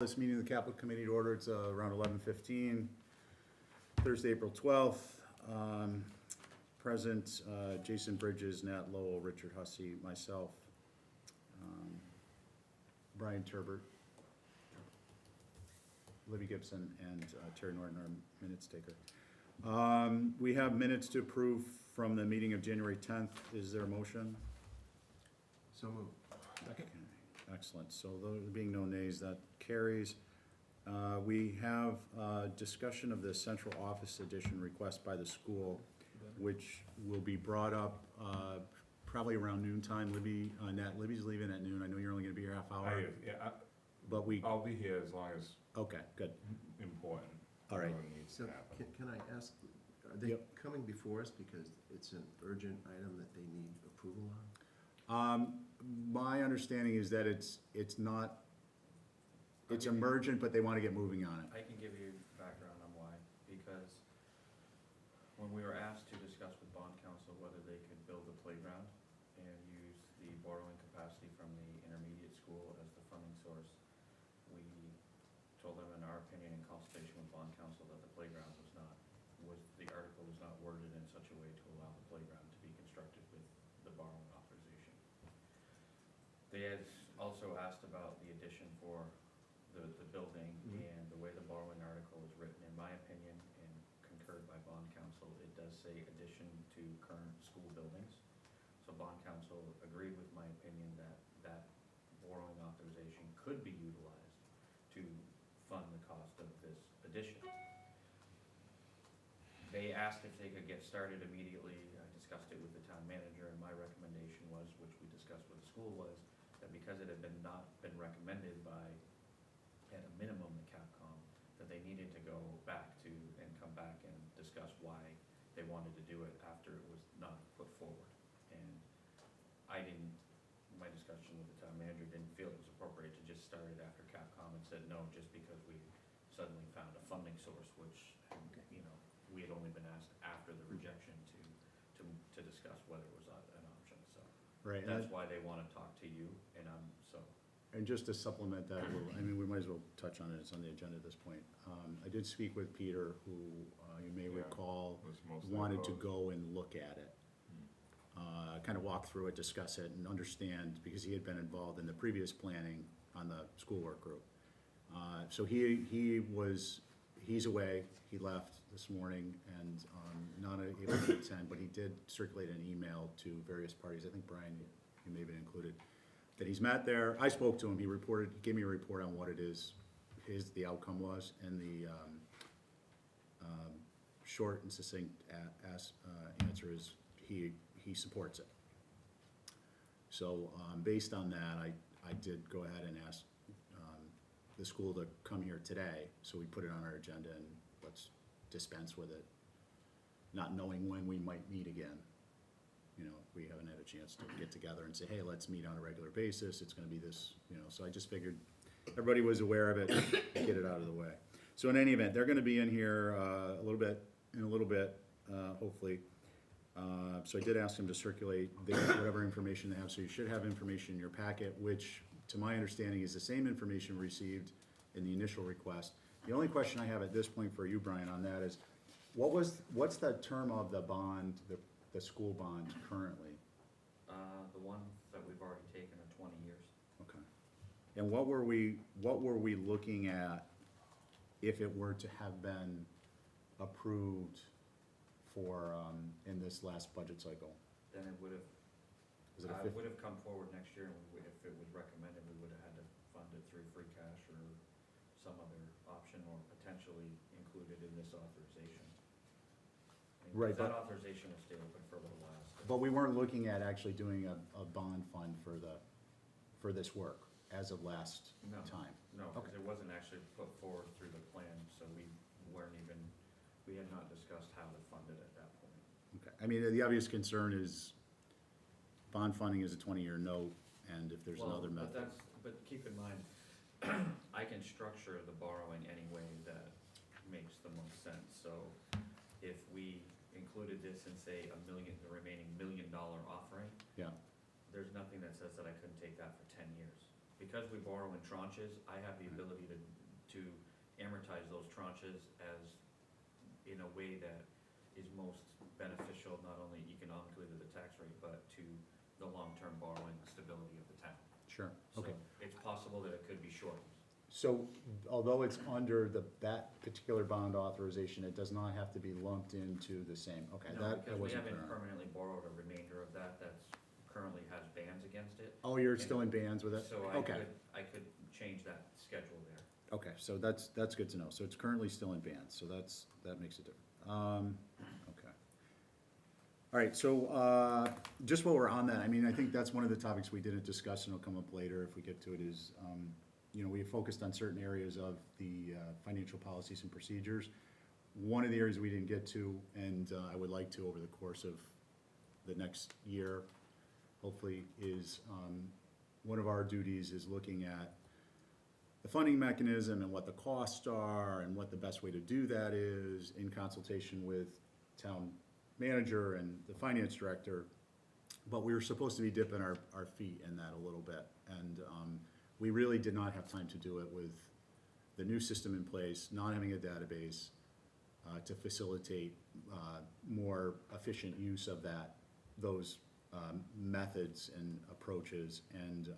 This meeting of the Capital Committee to order. It's around 11:15, Thursday, April 12th. Present, Jason Bridges, Nat Lowell, Richard Hussey, myself, Brian Turbert, Libby Gibson, and Terry Norton, our minutes taker. We have minutes to approve from the meeting of January 10th. Is there a motion? So moved. Okay, excellent. So there being no nays, that carries. We have discussion of the central office edition request by the school, which will be brought up probably around noontime. Libby, Nat, Libby's leaving at noon. I know you're only gonna be here half hour. But I'll be here as long as okay, good. important. All right. Whatever needs to So happen. can I ask, are they Yep. coming before us because it's an urgent item that they need approval on? My understanding is that it's not, it's emergent, but they wanna get moving on it. I can give you background on why, because when we were asked to discuss with bond council whether they could build a playground and use the borrowing capacity from the intermediate school as the funding source, we told them in our opinion in consultation with bond council that the playground the article was not worded in such a way to allow the playground to be constructed with the borrowing authorization. They had also asked about the addition for the building, and the way the borrowing article is written, in my opinion, and concurred by bond council, it does say addition to current school buildings. So bond council agreed with my opinion that that borrowing authorization could be utilized to fund the cost of this addition. They asked if they could get started immediately. I discussed it with the town manager, and my recommendation was, which we discussed with the school, was that because it had not been recommended by, at a minimum, the Capcom, that they needed to go back to and come back and discuss why they wanted to do it after it was not put forward. And my discussion with the town manager didn't feel it was appropriate to just start it after Capcom and said no, just because we suddenly found a funding source, which, we had only been asked after the rejection to discuss whether it was an option, so. Right. That's why they wanna talk to you, and And just to supplement that a little, I mean, we might as well touch on it, it's on the agenda at this point. I did speak with Peter, who, you may Yeah, recall, was mostly wanted to opposed. go and look at it. Kind of walk through it, discuss it, and understand, because he had been involved in the previous planning on the schoolwork group. So he's away, he left this morning and not able to attend, but he did circulate an email to various parties. I think Brian, you may have been included, that he's met there. I spoke to him, he gave me a report on what it is, the outcome was, and the short and succinct answer is he supports it. So based on that, I did go ahead and ask the school to come here today, so we put it on our agenda and let's dispense with it, not knowing when we might meet again. We haven't had a chance to get together and say, hey, let's meet on a regular basis, it's gonna be this, so I just figured everybody was aware of it, get it out of the way. So in any event, they're gonna be in here in a little bit, hopefully. So I did ask them to circulate whatever information they have, so you should have information in your packet, which, to my understanding, is the same information received in the initial request. The only question I have at this point for you, Brian, on that is, what's the term of the bond, the school bond currently? the one that we've already taken are 20 years. Okay. And what were we looking at if it were to have been approved for, in this last budget cycle? Then it would Is it a have come forward next year, and if it was recommended, we would have had to fund it through free cash or some other option, or potentially included in this authorization. Right, That but- authorization will stay open for a little while. So. But we weren't looking at actually doing a bond fund for this work as of last No. time? No, because Okay. it wasn't actually put forward through the plan, so we had not discussed how to fund it at that point. Okay, I mean, the obvious concern is bond funding is a 20-year note, and if there's another method. But keep in mind, I can structure the borrowing any way that makes the most sense. So if we included this in, say, the remaining $1 million offering, Yeah, there's nothing that says that I couldn't take that for 10 years. because we borrow in tranches, I have the ability to amortize those tranches as, in a way that is most beneficial, not only economically to the tax rate, but to the long-term borrowing stability of the town. Sure, okay. So it's possible that it could be shortened. So although it's under that particular bond authorization, it does not have to be lumped into the same, okay, No, that I because we wasn't clear haven't on. permanently borrowed a remainder of that currently has bans against it. Oh, you're still in bands with it? So Okay. I could change that schedule there. Okay, so that's good to know. So it's currently still in bands, so that makes it different. Okay. All right, so, just while we're on that, I mean, I think that's one of the topics we didn't discuss, and it'll come up later if we get to it, is, you know, we focused on certain areas of the, financial policies and procedures. One of the areas we didn't get to, and, I would like to over the course of the next year, hopefully, is, one of our duties is looking at the funding mechanism and what the costs are and what the best way to do that is in consultation with town manager and the finance director. But we were supposed to be dipping our feet in that a little bit. And we really did not have time to do it with the new system in place, not having a database to facilitate more efficient use of those methods and approaches. And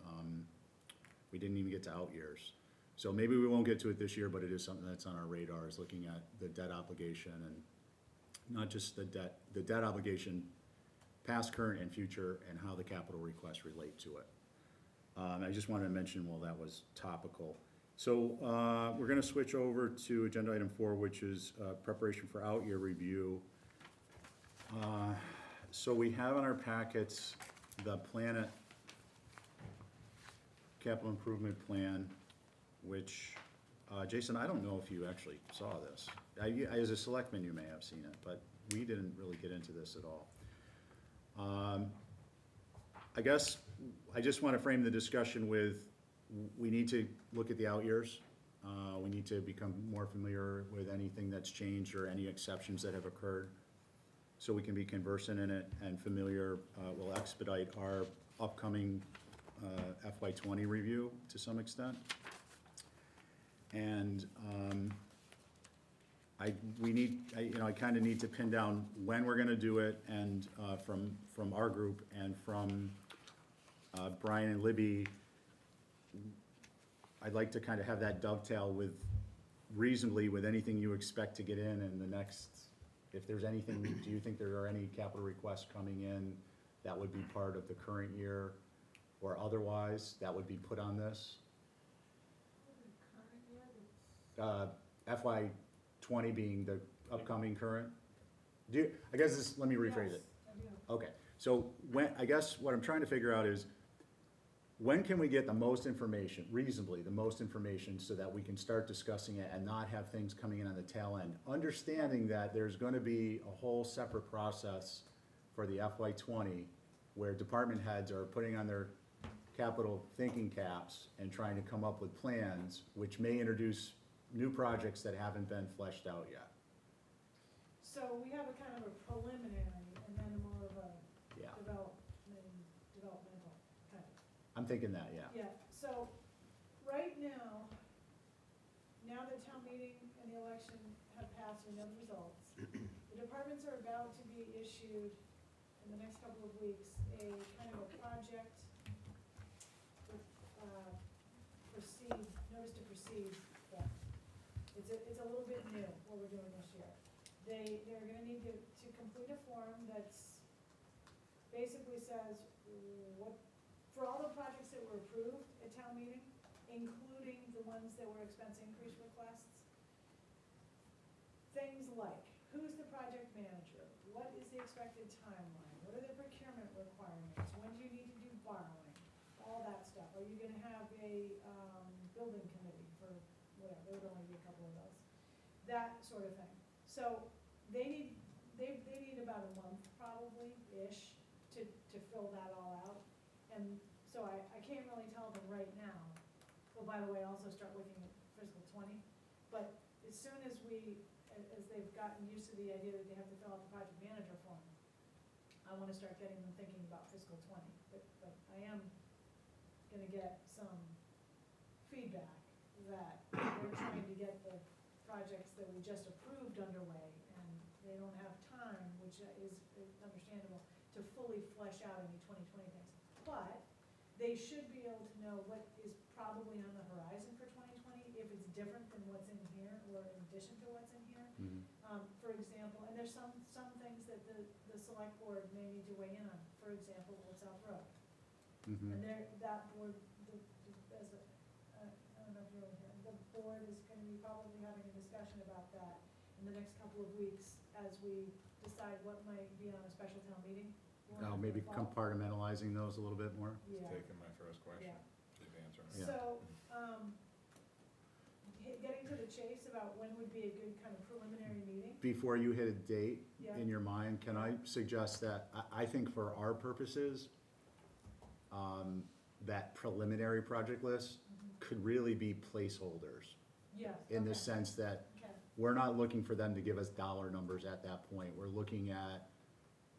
we didn't even get to out years. So maybe we won't get to it this year, but it is something that's on our radar, is looking at the debt obligation, and not just the debt obligation, past, current, and future, and how the capital requests relate to it. I just wanted to mention while that was topical. So we're gonna switch over to agenda item 4, which is preparation for out-year review. So we have in our packets the Planet Capital Improvement Plan, which, Jason, I don't know if you actually saw this. As a selectman, you may have seen it, but we didn't really get into this at all. I guess I just want to frame the discussion with, we need to look at the out years. We need to become more familiar with anything that's changed or any exceptions that have occurred, so we can be conversant in it and familiar. Will expedite our upcoming FY20 review to some extent. And I kind of need to pin down when we're gonna do it, and from our group and from Brian and Libby, I'd like to kind of have that dovetail with reasonably with anything you expect to get in the next, if there's anything, do you think there are any capital requests coming in that would be part of the current year, or otherwise that would be put on this? FY20 being the upcoming current? I guess let me rephrase it. Okay, so I guess what I'm trying to figure out is, when can we get the most information, reasonably, the most information, so that we can start discussing it and not have things coming in on the tail end? Understanding that there's gonna be a whole separate process for the FY20, where department heads are putting on their capital thinking caps and trying to come up with plans, which may introduce new projects that haven't been fleshed out yet. So we have a kind of a preliminary and then more of a Yeah. developmental kind of. I'm thinking that, yeah. Yeah, so right now that town meeting and the election have passed, we know the results. The departments are about to be issued in the next couple of weeks a kind of a project with, notice to proceed. Yeah. It's a little bit new, what we're doing this year. They're gonna need to complete a form that's basically says what, for all the projects that were approved at town meeting, including the ones that were expense increase requests, things like, who's the project manager? What is the expected timeline? What are the procurement requirements? When do you need to do borrowing? All that stuff. Are you gonna have a, building committee for whatever, there would only be a couple of those. That sort of thing. So they need about a month probably-ish to fill that all out. And so I can't really tell them right now. Well, by the way, also start looking at fiscal 20. But as soon as they've gotten used to the idea that they have to fill out the project manager form, I wanna start getting them thinking about fiscal 20. But I am gonna get some feedback that they're trying to get the projects that we just approved underway, and they don't have time, which is understandable, to fully flesh out any 2020 things. But they should be able to know what is probably on the horizon for 2020, if it's different than what's in here, or in addition to what's in here. For example, and there's some things that the select board may need to weigh in on, for example, Old South Road. And that board, I don't know if you're in here, the board is gonna be probably having a discussion about that in the next couple of weeks as we decide what might be on a special town meeting. warrant Maybe for the fall. compartmentalizing those a little bit more. Yeah. Taking my first question, Yeah. you've answered Yeah. it. So, getting to the chase about when would be a good kind of preliminary meeting? Before you hit a date Yeah. in your mind, can I suggest that, I think for our purposes, that preliminary project list could really be placeholders, Yes. in the okay, sense that Okay, we're not looking for them to give us dollar numbers at that point. We're looking at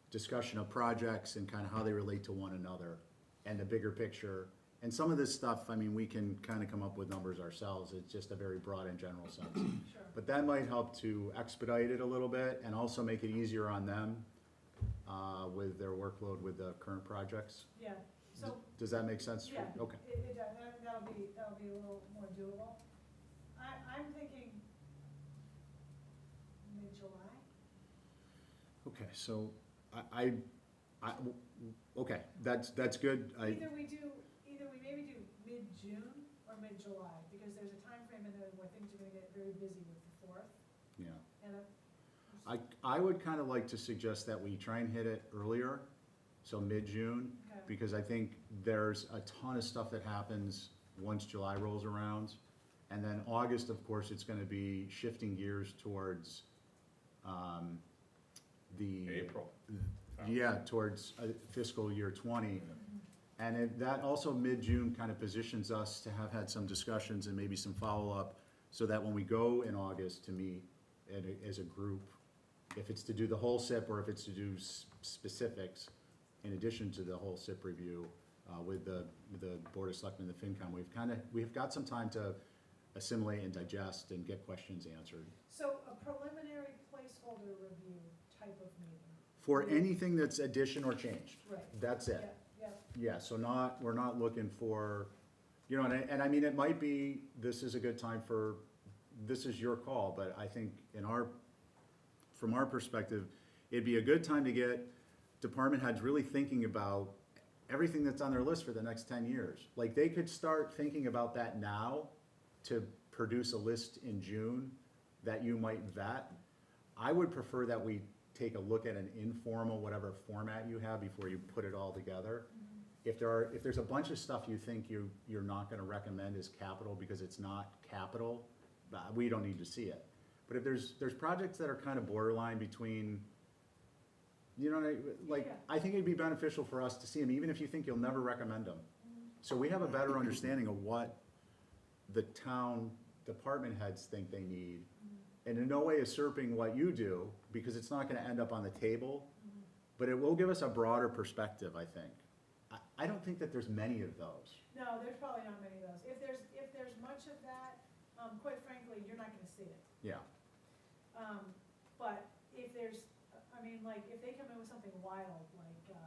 discussion of projects and kind of how they relate to one another and the bigger picture. And some of this stuff, I mean, we can kind of come up with numbers ourselves. It's just a very broad and general sense. sure. But that might help to expedite it a little bit and also make it easier on them with their workload with the current projects. Yeah, so, Does that make sense? yeah, Okay. that'll be a little more doable. I'm thinking mid-July. Okay, so okay, that's good. Either we maybe do mid-June or mid-July, because there's a time frame in there where things are gonna get very busy with the 4th, Yeah. and I would kind of like to suggest that we try and hit it earlier, so mid-June, okay, because I think there's a ton of stuff that happens once July rolls around. And then August, of course, it's gonna be shifting gears towards, the. April. Yeah, towards fiscal year 20. And that also mid-June kind of positions us to have had some discussions and maybe some follow-up, so that when we go in August to meet as a group, if it's to do the whole SIP or if it's to do specifics, in addition to the whole SIP review, with the Board of Selectmen and the FinCom, we've got some time to assimilate and digest and get questions answered. so a preliminary placeholder review type of meeting. For anything that's addition or change, Right. that's it. Yeah, Yeah, so we're not looking for, and I mean, it might be, this is a good time for, this is your call, but I think from our perspective, it'd be a good time to get department heads really thinking about everything that's on their list for the next 10 years. Like, they could start thinking about that now to produce a list in June that you might vet. I would prefer that we take a look at an informal, whatever format you have, before you put it all together. If there's a bunch of stuff you think you're not gonna recommend as capital because it's not capital, we don't need to see it. But if there's projects that are kind of borderline between, like, Yeah. I think it'd be beneficial for us to see them, even if you think you'll never recommend them. So we have a better understanding of what the town department heads think they need. And in no way usurping what you do, because it's not gonna end up on the table, but it will give us a broader perspective, I think. I don't think that there's many of those. no, there's probably not many of those. If there's much of that, quite frankly, you're not gonna see it. Yeah, But if there's, I mean, like, if they come in with something wild, like,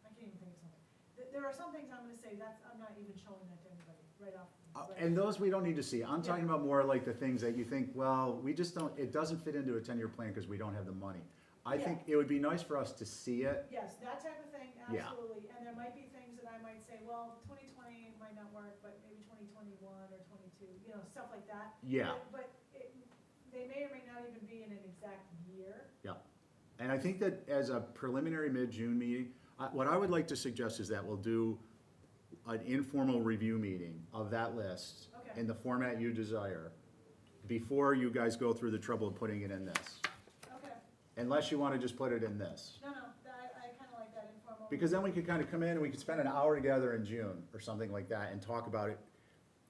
I can't even think of something. There are some things I'm gonna say, I'm not even showing that to anybody, right off. and those we don't need to see. I'm talking about more like the things that you think, well, we just don't, it doesn't fit into a 10-year plan because we don't have the money. I think it would be nice for us to see it. Yes, that type of thing, Yeah. absolutely. And there might be things that I might say, well, 2020 might not work, but maybe 2021 or 22, stuff like that. Yeah. But they may or may not even be in an exact year. Yeah, and I think that as a preliminary mid-June meeting, what I would like to suggest is that we'll do an informal review meeting of that list Okay. in the format you desire, before you guys go through the trouble of putting it in this, Okay, unless you wanna just put it in this. no, I kinda like that informal. Because then we could kinda come in and we could spend an hour together in June, or something like that, and talk about it.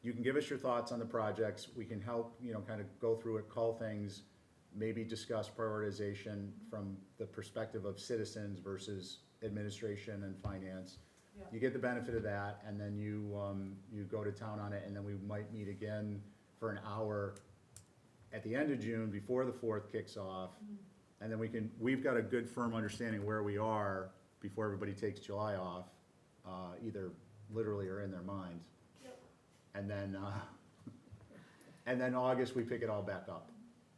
You can give us your thoughts on the projects, we can help, kind of go through it, call things, maybe discuss prioritization from the perspective of citizens versus administration and finance. Yeah. You get the benefit of that, and then you go to town on it, and then we might meet again for an hour at the end of June, before the 4th kicks off. Mhm. And then we've got a good firm understanding where we are before everybody takes July off, either literally or in their minds. Yep. And then August, we pick it all back up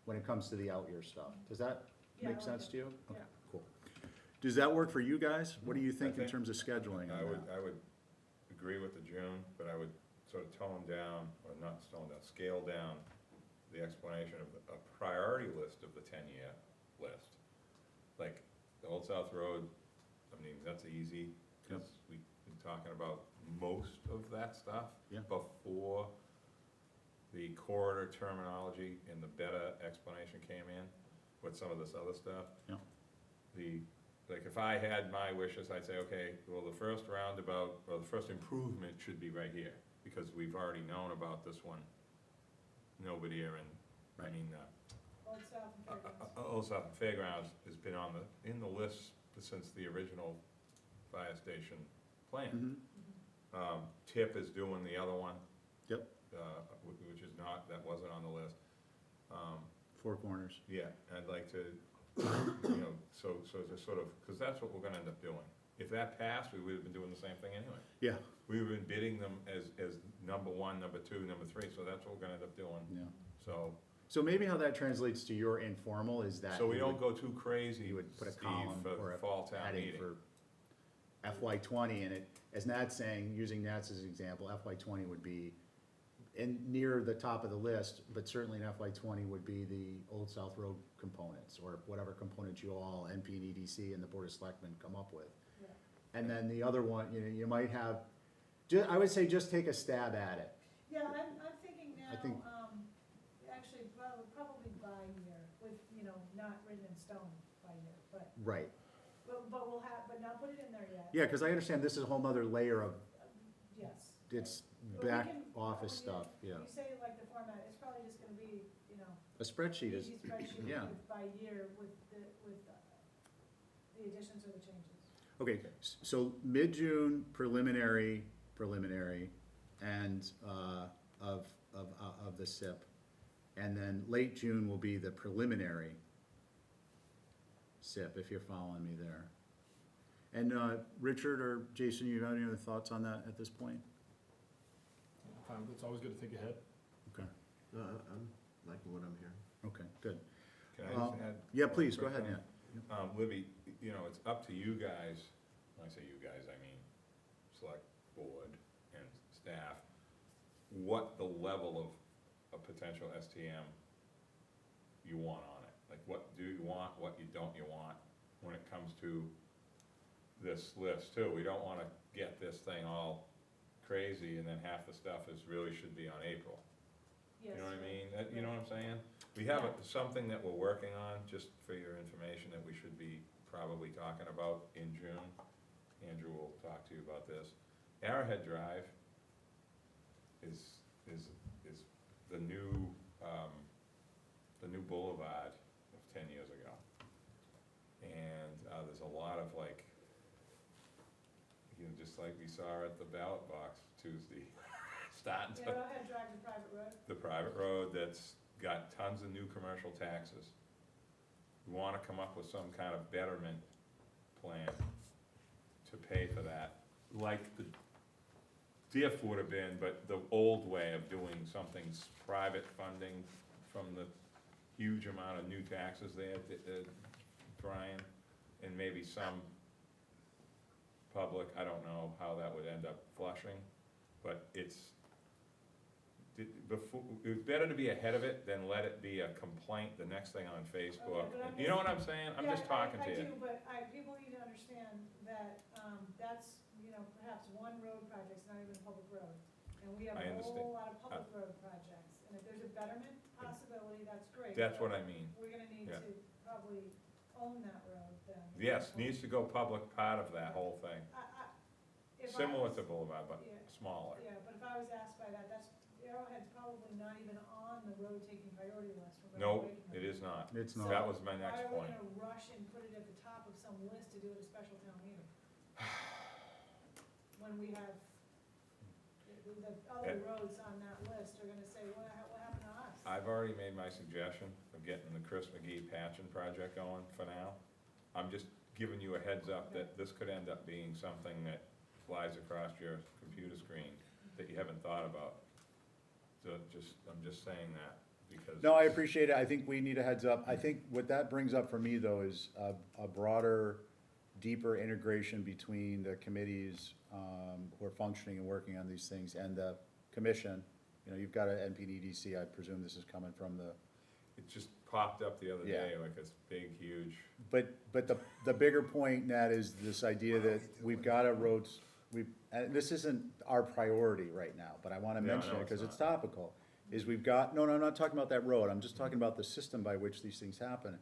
when it comes to the out year stuff. Does that Yeah, I make like sense it. to you? Yeah. Okay, cool. Does that work for you guys? What do you think in think- terms of scheduling on that? I would agree with the June, but I would sort of tone down, or not tone down, scale down the explanation of a priority list of the 10-year list. Like, the Old South Road, I mean, that's easy, because we've been talking about most of that stuff Yeah. before the corridor terminology and the beta explanation came in with some of this other stuff. Yeah. Like, if I had my wishes, I'd say, okay, well, the first roundabout, or the first improvement should be right here, because we've already known about this one. Nobody here Right. Old South and Fairgrounds. Old South Fairgrounds has been in the list since the original fire station plan. Mhm. TIP is doing the other one. Yep. Which is not, that wasn't on the list. Four Corners. Yeah, I'd like to, so to sort of, because that's what we're gonna end up doing. If that passed, we would've been doing the same thing anyway. Yeah, We would've been bidding them as number 1, number 2, number 3, so that's what we're gonna end up doing. yeah. So, Maybe how that translates to your informal is that. so we you don't would- go too crazy, You would put a Steve, column for or the a fall town heading meeting. for FY '20, and it, as Nat's saying, using Nat's as an example, FY '20 would be near the top of the list, but certainly in FY '20 would be the Old South Road components, or whatever components you all, NP and EDC and the Board of Selectmen come up with. Yeah. And then the other one, you might have, I would say just take a stab at it. Yeah, I'm thinking now, I think- actually, probably by year, with, not written in stone by year, but Right. we'll have, but not put it in there yet. Yeah, because I understand this is a whole nother layer of, Yes. it's But we back can- office when stuff, yeah. You say like the format, it's probably just gonna be, A spreadsheet is, easy spreadsheet yeah. by year with the additions or the changes. Okay, so mid-June preliminary, and, of the SIP. And then late June will be the preliminary SIP, if you're following me there. And, Richard or Jason, you have any other thoughts on that at this point? Fine, it's always good to think ahead. Okay, No, I'm liking what I'm hearing. okay, good. Can I just add? Yeah, please, go one quick ahead, thing? Nat. Libby, it's up to you guys, when I say you guys, I mean select board and staff, what the level of a potential STM you want on it. Like, what do you want, what you don't you want, when it comes to this list too. We don't wanna get this thing all crazy and then half the stuff really should be on April. You Yes. know what I mean? You know what I'm saying? We have something that we're working on, just for your information, that we should be probably talking about in June. Andrew will talk to you about this. Arrowhead Drive is the new boulevard of 10 years ago. And there's a lot of just like we saw at the ballot box Tuesday, starting to Arrowhead Drive to private road. the private road that's got tons of new commercial taxes. We wanna come up with some kind of betterment plan to pay for that, like the DIF would have been, but the old way of doing something's private funding from the huge amount of new taxes there, Brian, and maybe some public, I don't know how that would end up flushing, but it's better to be ahead of it than let it be a complaint the next thing on Facebook. Okay, but You know what I'm saying? I'm just talking to I you. do, but people need to understand that, that's, perhaps one road project's not even a public road. And we have I a understand. whole lot of public road projects, and if there's a betterment possibility, that's great. That's but what I mean. We're gonna need Yeah. to probably own that road then. Yes, needs to go public part of that whole thing. If I Similar was- to Boulevard, but Yeah. smaller. Yeah, but if I was asked by that, Arrowhead's probably not even on the road taking priority list for No, road it is not. It's So- not. That was my next point. Why are we gonna rush and put it at the top of some list to do it at a special town meeting? when we have, the other roads on that list are gonna say, what happened to us? I've already made my suggestion of getting the Chris McGee patching project going for now. I'm just giving you a heads up that this could end up being something that flies across your computer screen that you haven't thought about. So I'm just saying that because. No, I appreciate it. I think we need a heads up. I think what that brings up for me, though, is a broader, deeper integration between the committees who are functioning and working on these things and the commission. You know, you've got an NPDDC, I presume this is coming from the, It just popped up the other Yeah. day, like this big, huge, but the bigger point, Nat, is this idea that we've got a roads, and this isn't our priority right now, but I wanna Yeah, mention no, it it's because it's not. topical, is we've got, no, I'm not talking about that road, I'm just talking about the system by which these things happen.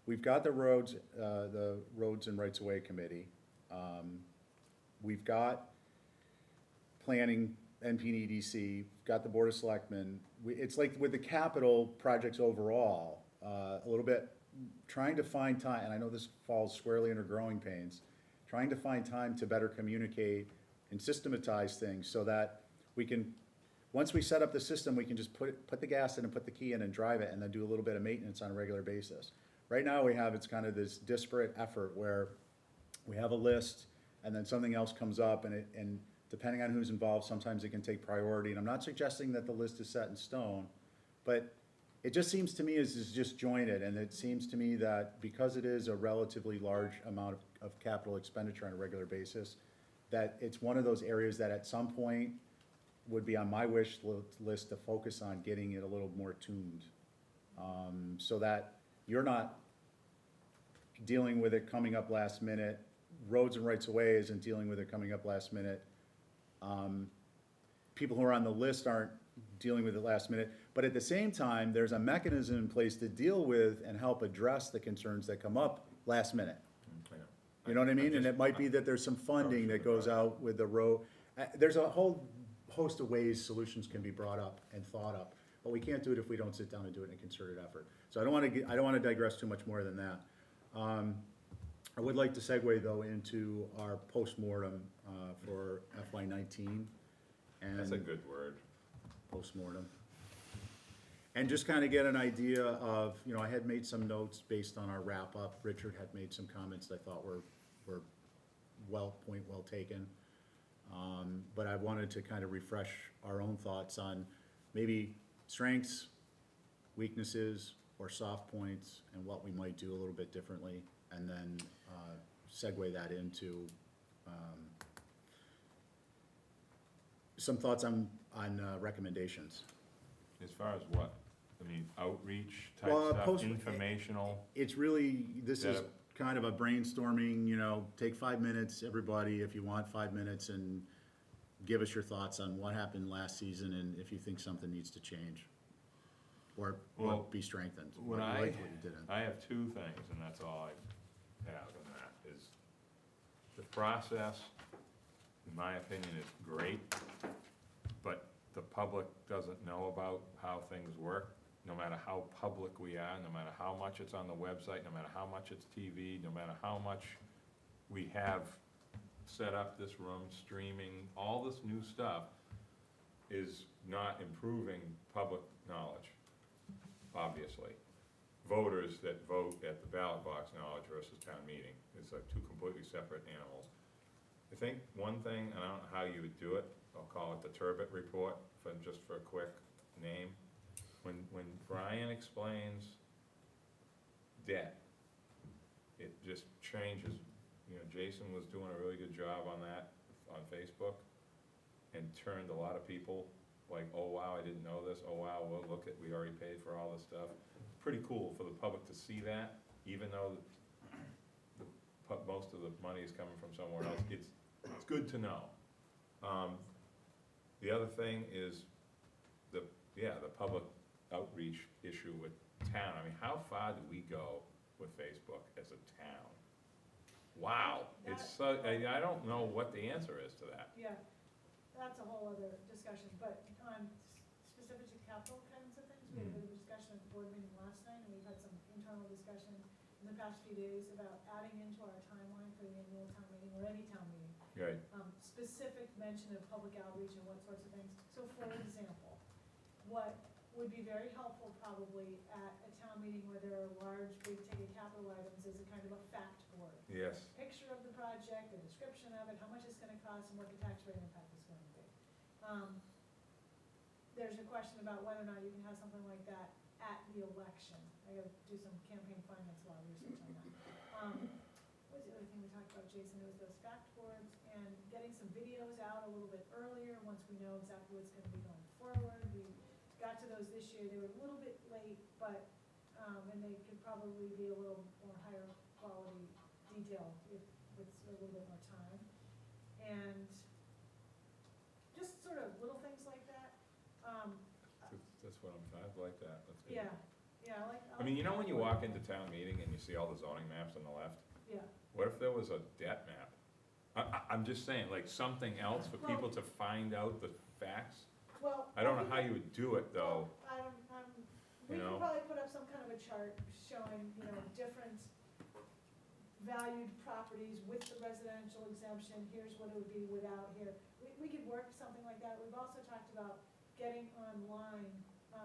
We've got the Roads and Rights of Way Committee. We've got planning, NPDDC, we've got the Board of Selectmen. It's like with the capital projects overall, a little bit, trying to find time, and I know this falls squarely under growing pains, trying to find time to better communicate and systematize things so that we can, once we set up the system, we can just put the gas in and put the key in and drive it and then do a little bit of maintenance on a regular basis. Right now we have, it's kind of this disparate effort where we have a list and then something else comes up and depending on who's involved, sometimes it can take priority. And I'm not suggesting that the list is set in stone, but it just seems to me as is disjointed, and it seems to me that because it is a relatively large amount of capital expenditure on a regular basis, that it's one of those areas that at some point would be on my wish list to focus on getting it a little more tuned. So that you're not dealing with it coming up last minute, Roads and Rights of Way isn't dealing with it coming up last minute. People who are on the list aren't dealing with it last minute, but at the same time, there's a mechanism in place to deal with and help address the concerns that come up last minute. You know what I mean? And it might be that there's some funding that goes out with the road. There's a whole host of ways solutions can be brought up and thought up, but we can't do it if we don't sit down and do it in a concerted effort. So I don't want to digress too much more than that. I would like to segue though into our postmortem for FY19. that's a good word. Postmortem. And just kind of get an idea of, you know, I had made some notes based on our wrap-up. Richard had made some comments that I thought were well taken. But I wanted to kind of refresh our own thoughts on maybe strengths, weaknesses, or soft points, and what we might do a little bit differently, and then segue that into some thoughts on recommendations. As far as what? I mean, outreach type Well, stuff, informational? It's really, this is Yeah. kind of a brainstorming, you know, take 5 minutes, everybody, if you want 5 minutes, and give us your thoughts on what happened last season and if you think something needs to change or Well, be strengthened. when What you I- liked, what you didn't. I have two things, and that's all I have in that, is the process, in my opinion, is great, but the public doesn't know about how things work, no matter how public we are, no matter how much it's on the website, no matter how much it's TV, no matter how much we have set up this room, streaming, all this new stuff is not improving public knowledge, obviously. Voters that vote at the ballot box knowledge versus town meeting is like two completely separate animals. I think one thing, and I don't know how you would do it, I'll call it the Turbot Report, just for a quick name. When Brian explains debt, it just changes. You know, Jason was doing a really good job on that on Facebook and turned a lot of people like, oh wow, I didn't know this, oh wow, well look at, we already paid for all this stuff. Pretty cool for the public to see that, even though most of the money is coming from somewhere else. It's good to know. The other thing is the public outreach issue with town. I mean, how far do we go with Facebook as a town? Wow, it's so, I don't know what the answer is to that. Yeah, that's a whole other discussion, but on specific to capital kinds of things, we had a bit of discussion at the board meeting last night, and we've had some internal discussion in the past few days about adding into our timeline for the annual town meeting, or any town meeting, Right. Specific mention of public outreach and what sorts of things. So for example, what would be very helpful probably at a town meeting where there are large, big ticket capital items is a kind of a fact board. Yes. Picture of the project, a description of it, how much it's gonna cost, and what the tax rate impact is going to be. There's a question about whether or not you can have something like that at the election. I gotta do some campaign finance law research on that. What was the other thing we talked about, Jason? It was those fact boards and getting some videos out a little bit earlier, once we know exactly what's gonna be going forward. We got to those this year, they were a little bit late, but, and they could probably be a little more higher quality detail if with a little bit more time. And just sort of little things like that. That's what I like that, that's good. Yeah, yeah, I like. I mean, you know when you walk into town meeting and you see all the zoning maps on the left? Yeah, What if there was a debt map? I'm just saying, like, something else for people to find out the facts? well. I don't know think how you would do it, though. Well, we You could know? probably put up some kind of a chart showing, different valued properties with the residential exemption, here's what it would be without here. We could work something like that. We've also talked about getting online.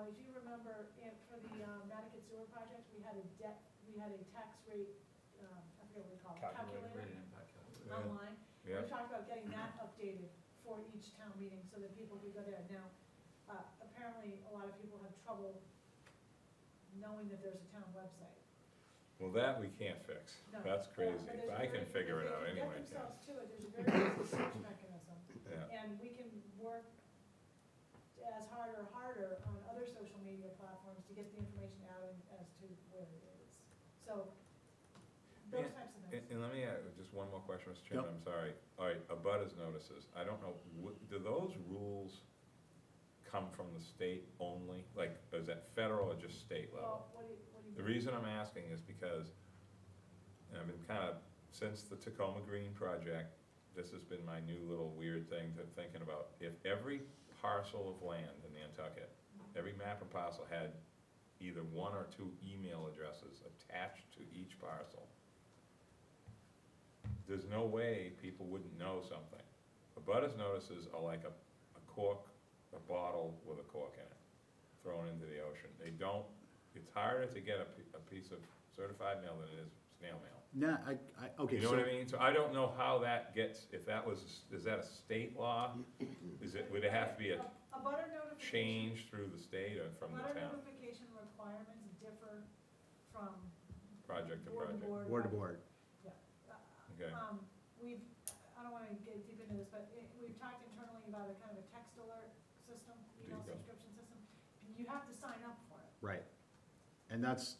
If you remember, for the Nantucket sewer project, we had a tax rate, I forget what we call it, calculator Rated impact calculator. online. Yeah. We talked about getting that updated for each town meeting so that people could go there. Now, apparently, a lot of people have trouble knowing that there's a town website. Well, that we can't fix. No. That's Yeah, crazy. but there's I a can very- figure it if out they can anyway. get themselves to it, there's a very easy search mechanism. Yeah. And we can work as hard or harder on other social media platforms to get the information out as to where it is. So, those Yeah, types of things. And let me add just one more question, Mr. Chairman, I'm sorry. All right, abutters notices. I don't know, do those rules come from the state only? Like, is that federal or just state level? Well, what do you The mean? reason I'm asking is because, and I've been kind of, since the Tacoma Green project, this has been my new little weird thing to thinking about. If every parcel of land in Nantucket, every map and parcel had either one or two email addresses attached to each parcel, there's no way people wouldn't know something. Abutters notices are like a cork, a bottle with a cork in it, thrown into the ocean. They don't, it's harder to get a piece of certified mail than it is snail mail. Nah, okay, You know so, what I mean? So I don't know how that gets, if that was, is that a state law? Would it have to be a butter notification. change through the state or from the Butter town, notification requirements differ from project to board to project? board. board to board. Yeah. Okay. I don't wanna get deep into this, but we've talked internally about a kind of a text alert system, email There you go. subscription system. You have to sign up for it. Right. And that's,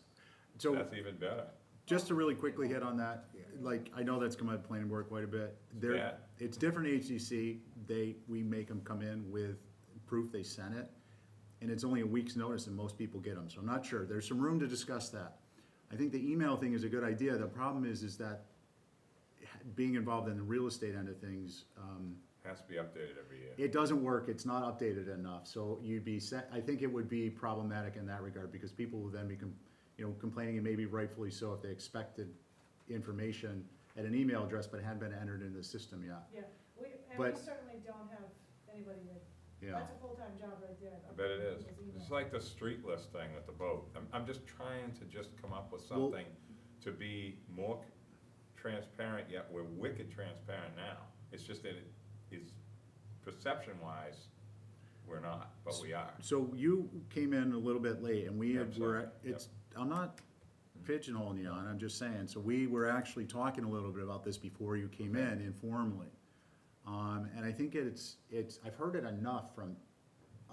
so, That's even better. just to really quickly hit on that, like, I know that's come out of planning board quite a bit. There, bad. it's different HDC, we make them come in with proof they sent it, and it's only a week's notice and most people get them, so I'm not sure, there's some room to discuss that. I think the email thing is a good idea, the problem is that being involved in the real estate end of things, Has to be updated every year. it doesn't work, it's not updated enough, so you'd be I think it would be problematic in that regard, because people will then become, complaining, and maybe rightfully so, if they expected information at an email address, but it hadn't been entered into the system yet, Yeah, we But- certainly don't have anybody that, yeah. that's a full-time job right there. I bet it is. Those emails. It's like the street list thing with the boat. I'm just trying to just come up with Well- something to be more transparent, yet we're wicked transparent now. It's just that it is, perception-wise, we're not, but we are. So you came in a little bit late, and we Yeah, had, I'm sorry. I'm not pigeonholing you on, I'm just saying, so we were actually talking a little bit about this before you came in informally. And I think I've heard it enough from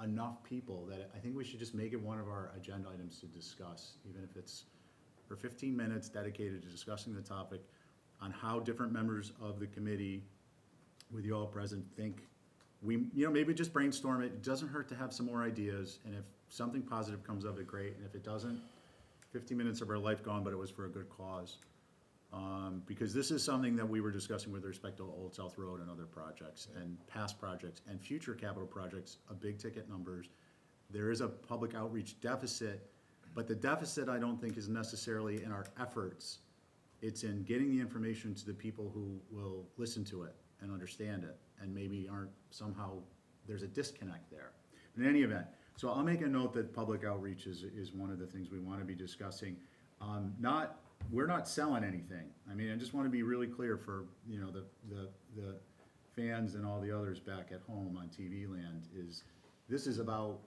enough people that I think we should just make it one of our agenda items to discuss, even if it's for 15 minutes dedicated to discussing the topic on how different members of the committee, with you all present, think maybe just brainstorm it. It doesn't hurt to have some more ideas, and if something positive comes of it, great, and if it doesn't, 15 minutes of our life gone, but it was for a good cause. Because this is something that we were discussing with respect to Old South Road and other projects, and past projects, and future capital projects of big ticket numbers. There is a public outreach deficit, but the deficit, I don't think, is necessarily in our efforts. It's in getting the information to the people who will listen to it. and understand it, and maybe aren't somehow, there's a disconnect there. In any event, so I'll make a note that public outreach is one of the things we wanna be discussing. We're not selling anything. I mean, I just wanna be really clear for, you know, the fans and all the others back at home on TV land this is about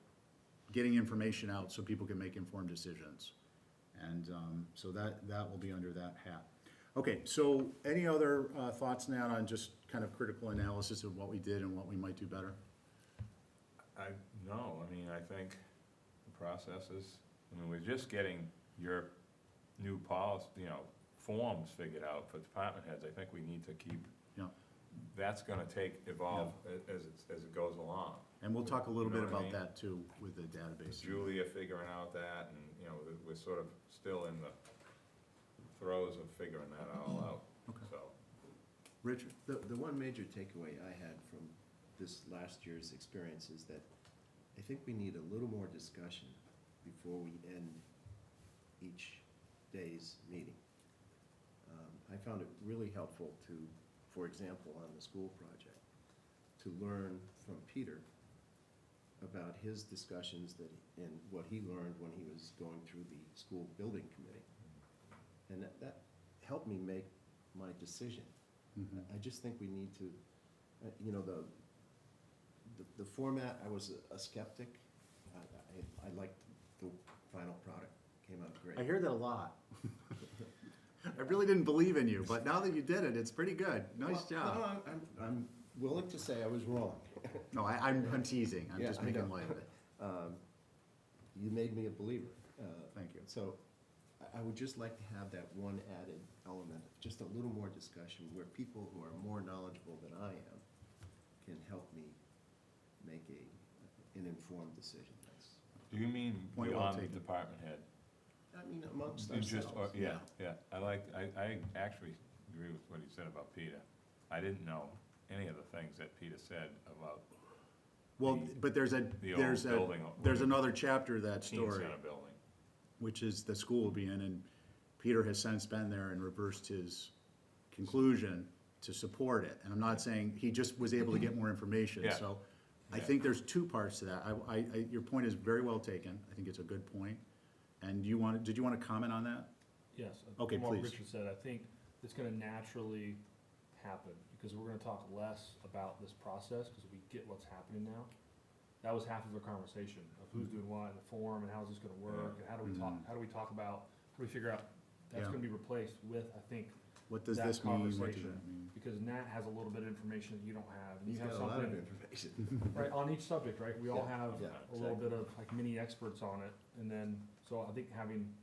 getting information out so people can make informed decisions. And so that will be under that hat. Okay, so any other thoughts, Nat, on just kind of critical analysis of what we did and what we might do better? No, I mean, I think the process is, I mean, we're just getting your new policy, you know, forms figured out for department heads. I think we need to keep, Yeah. that's gonna evolve as it goes along. And we'll talk a little You know bit what I about mean? that too, with the database. Julia figuring out that, and, you know, we're sort of still in the throes of figuring that all out, Okay. so. Richard? The one major takeaway I had from this last year's experience is that I think we need a little more discussion before we end each day's meeting. I found it really helpful to, for example, on the school project, to learn from Peter about his discussions and what he learned when he was going through the school building committee. And that helped me make my decision. I just think we need to, you know, the format, I was a skeptic. I liked the final product, came out great. I hear that a lot. I really didn't believe in you, but now that you did it, it's pretty good. Nice Well, job. no, I'm willing to say I was wrong. No, I'm teasing. I'm Yeah, just I making know. light of it. You made me a believer. Thank you. So I would just like to have that one added element, just a little more discussion where people who are more knowledgeable than I am can help me make an informed decision. That's, Do you mean Point well beyond the taken. department head? I mean, amongst You just, ourselves. yeah, I actually agree with what he said about PETA. I didn't know any of the things that PETA said about Well, the- but there's the old building. another chapter of that Teen story, Center building. which is the school will be in, and Peter has since been there and reversed his conclusion to support it. And I'm not saying, he just was able to get more information, Yeah. so I Yeah. think there's two parts to that. Your point is very well taken. I think it's a good point. And did you want to comment on that? Yes. Okay, from what please. Richard said, I think it's gonna naturally happen, because we're gonna talk less about this process, because we get what's happening now. That was half of the conversation, of who's doing what in the form, and how's this gonna work, and how do we talk, Mhm. how do we figure out, that's Yeah. gonna be replaced with, I think, What does that this mean? What does conversation. that mean? Because Nat has a little bit of information that you don't have, and you He's have got a lot of something, information. right, on each subject, right? We all Yeah, have yeah, a little exactly. bit of, like, mini experts on it, and then, so I think having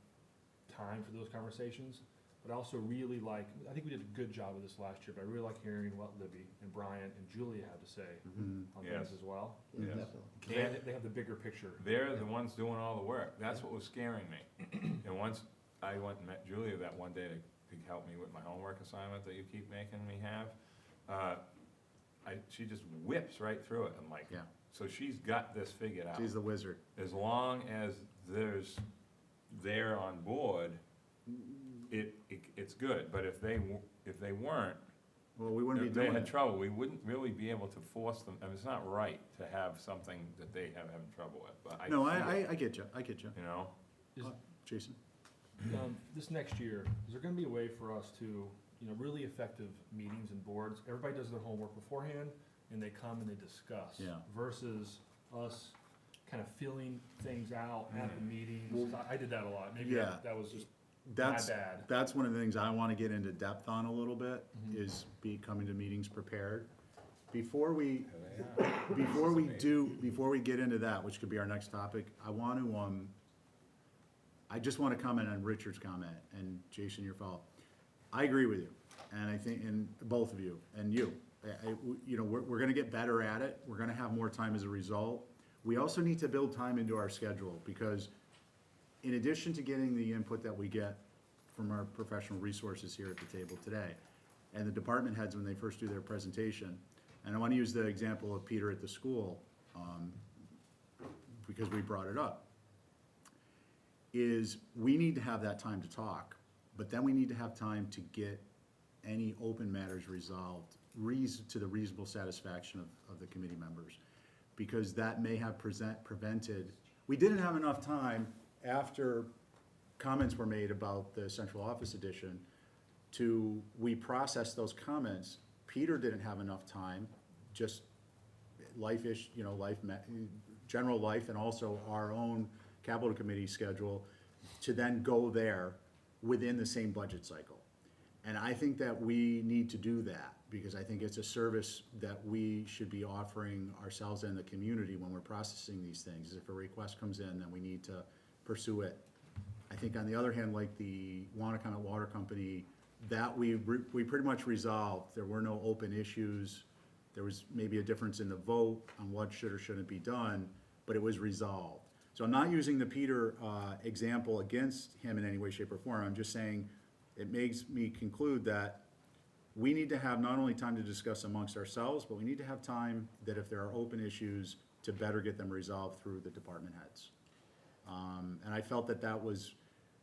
time for those conversations, but I also really like, I think we did a good job of this last year, but I really like hearing what Libby and Brian and Julia had to say Mhm. on Yes. things as well. Yeah, Yes. definitely. They have the bigger picture. They're the ones doing all the work. That's what was scaring me. And once I went and met Julia that one day to help me with my homework assignment that you keep making me have, she just whips right through it. I'm like, Yeah. so she's got this figured out. She's the wizard. As long as they're on board, it's good. But if they weren't, Well, we wouldn't be if they doing had it. trouble, we wouldn't really be able to force them. I mean, it's not right to have something that they have having trouble with, but No, see it, I get you, you know? Is, Jason? this next year, is there gonna be a way for us to, you know, really effective meetings and boards, everybody does their homework beforehand, and they come and they discuss. Yeah. Versus us kind of filling things out at the Mhm. meetings. I did that a lot, maybe Yeah. that was just my That's, bad. that's one of the things I wanna get into depth on a little bit, Mhm. is coming to meetings prepared. Before we Yeah, they are. before we get into that, which could be our next topic, I want to, I just want to comment on Richard's comment, and Jason, your follow. I agree with you, and I think, and both of you, and you. You know, we're gonna get better at it, we're gonna have more time as a result. We also need to build time into our schedule, because in addition to getting the input that we get from our professional resources here at the table today, and the department heads when they first do their presentation, and I want to use the example of Peter at the school, because we brought it up, is we need to have that time to talk, but then we need to have time to get any open matters resolved to the reasonable satisfaction of the committee members. Because that may have prevented, we didn't have enough time after comments were made about the central office edition we processed those comments. Peter didn't have enough time, just life-ish, general life, and also our own capital committee schedule, to then go there within the same budget cycle. And I think that we need to do that, because I think it's a service that we should be offering ourselves and the community when we're processing these things. If a request comes in, then we need to pursue it. I think on the other hand, like the Wanacott Water Company, that we pretty much resolved. There were no open issues. There was maybe a difference in the vote on what should or shouldn't be done, but it was resolved. So I'm not using the Peter example against him in any way, shape, or form. I'm just saying it makes me conclude that we need to have not only time to discuss amongst ourselves, but we need to have time that if there are open issues, to better get them resolved through the department heads. And I felt that that was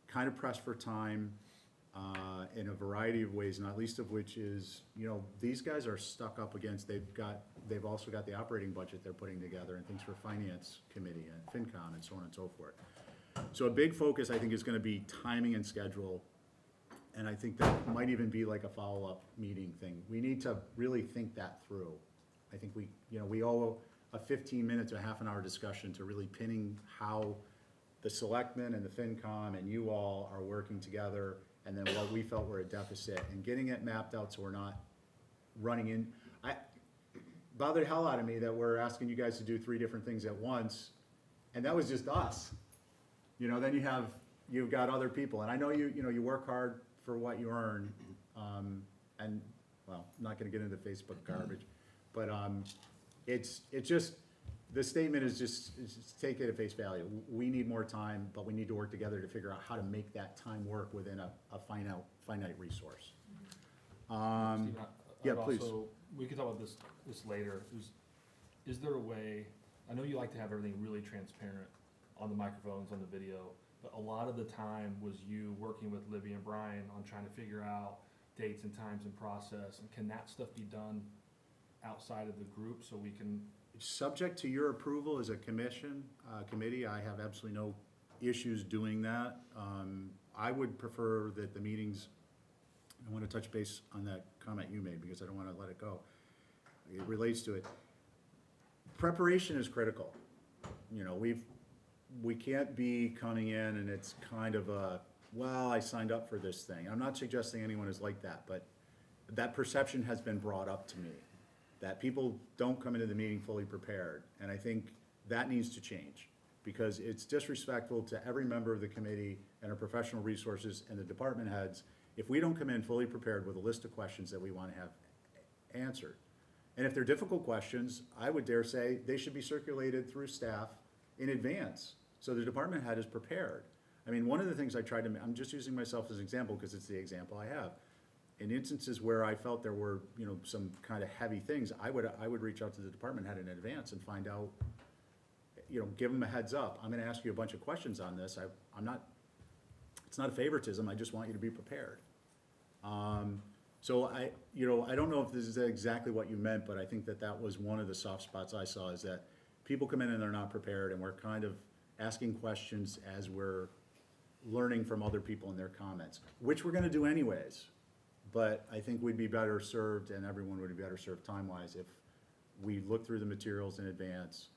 kind of pressed for time in a variety of ways, not least of which is, these guys are stuck up against, they've also got the operating budget they're putting together and things for finance committee and FinCom and so on and so forth. So a big focus, I think, is gonna be timing and schedule. And I think that might even be like a follow-up meeting thing. We need to really think that through. I think we owe a 15 minutes to a half an hour discussion to really pinning how the selectmen and the FinCom and you all are working together, and then what we felt were a deficit, and getting it mapped out so we're not running in. Bothered the hell out of me that we're asking you guys to do 3 different things at once, and that was just us. Then you've got other people, and I know you work hard for what you earn, and, well, I'm not gonna get into Facebook garbage, but it's just, the statement is just take it at face value. We need more time, but we need to work together to figure out how to make that time work within a finite resource. Steve, Yeah, I'd please. also- we could talk about this later. Is there a way, I know you like to have everything really transparent on the microphones, on the video, but a lot of the time was you working with Libby and Brian on trying to figure out dates and times and process, and can that stuff be done outside of the group so we can? Subject to your approval as a committee, I have absolutely no issues doing that. I would prefer that the meetings, I want to touch base on that comment you made, because I don't want to let it go. It relates to it. Preparation is critical. We can't be coming in and it's kind of I signed up for this thing. I'm not suggesting anyone is like that, but that perception has been brought up to me, that people don't come into the meeting fully prepared. And I think that needs to change, because it's disrespectful to every member of the committee and our professional resources and the department heads if we don't come in fully prepared with a list of questions that we want to have answered. And if they're difficult questions, I would dare say they should be circulated through staff in advance, so the department head is prepared. I mean, one of the things I tried to, I'm just using myself as an example because it's the example I have. In instances where I felt there were, some kind of heavy things, I would reach out to the department head in advance and find out, give them a heads up. I'm gonna ask you a bunch of questions on this. It's not a favoritism, I just want you to be prepared. So I don't know if this is exactly what you meant, but I think that was one of the soft spots I saw, is that people come in and they're not prepared, and we're kind of asking questions as we're learning from other people and their comments, which we're gonna do anyways. But I think we'd be better served, and everyone would be better served time-wise, if we look through the materials in advance,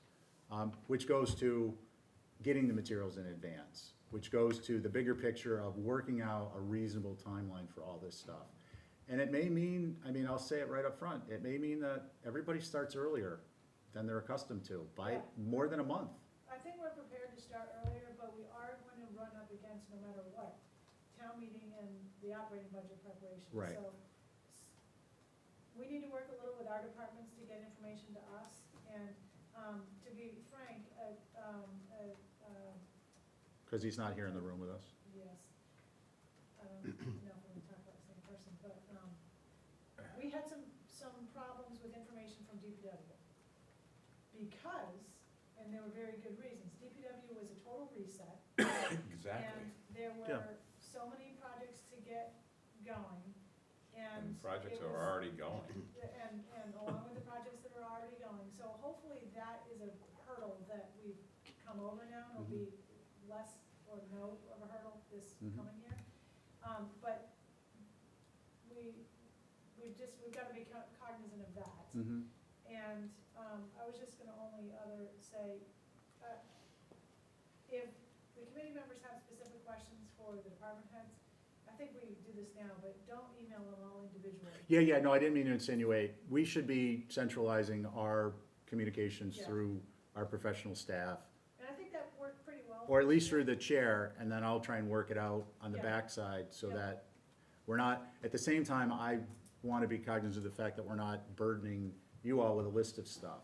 which goes to getting the materials in advance, which goes to the bigger picture of working out a reasonable timeline for all this stuff. And it may mean, I'll say it right up front, it may mean that everybody starts earlier than they're accustomed to, by more than a month. I think we're prepared to start earlier, but we are going to run up against, no matter what, town meeting and the operating budget preparation. Right. So we need to work a little with our departments to get information to us, and to be frank, Because he's not here in the room with us. yes, I don't know if we talk about the same person, but we had some problems with information from DPW. Because, and there were very good reasons, DPW was a total reset. Exactly. And there were so many projects to get going, and projects it are was- already going. And along with the projects that are already going, so hopefully that is a hurdle that we've come over now, and it'll be less or no of a hurdle this Mhm. coming year. But we've gotta be cognizant of that. Mhm. And, I was just gonna only say, if the committee members have specific questions for the department heads, I think we do this now, but don't email them all individually. Yeah, no, I didn't mean to insinuate, we should be centralizing our communications Yeah. through our professional staff, And I think that worked pretty well. or at least through the chair, and then I'll try and work it out on the Yeah. backside, so Yeah. that we're not, at the same time, I wanna be cognizant of the fact that we're not burdening you all with a list of stuff.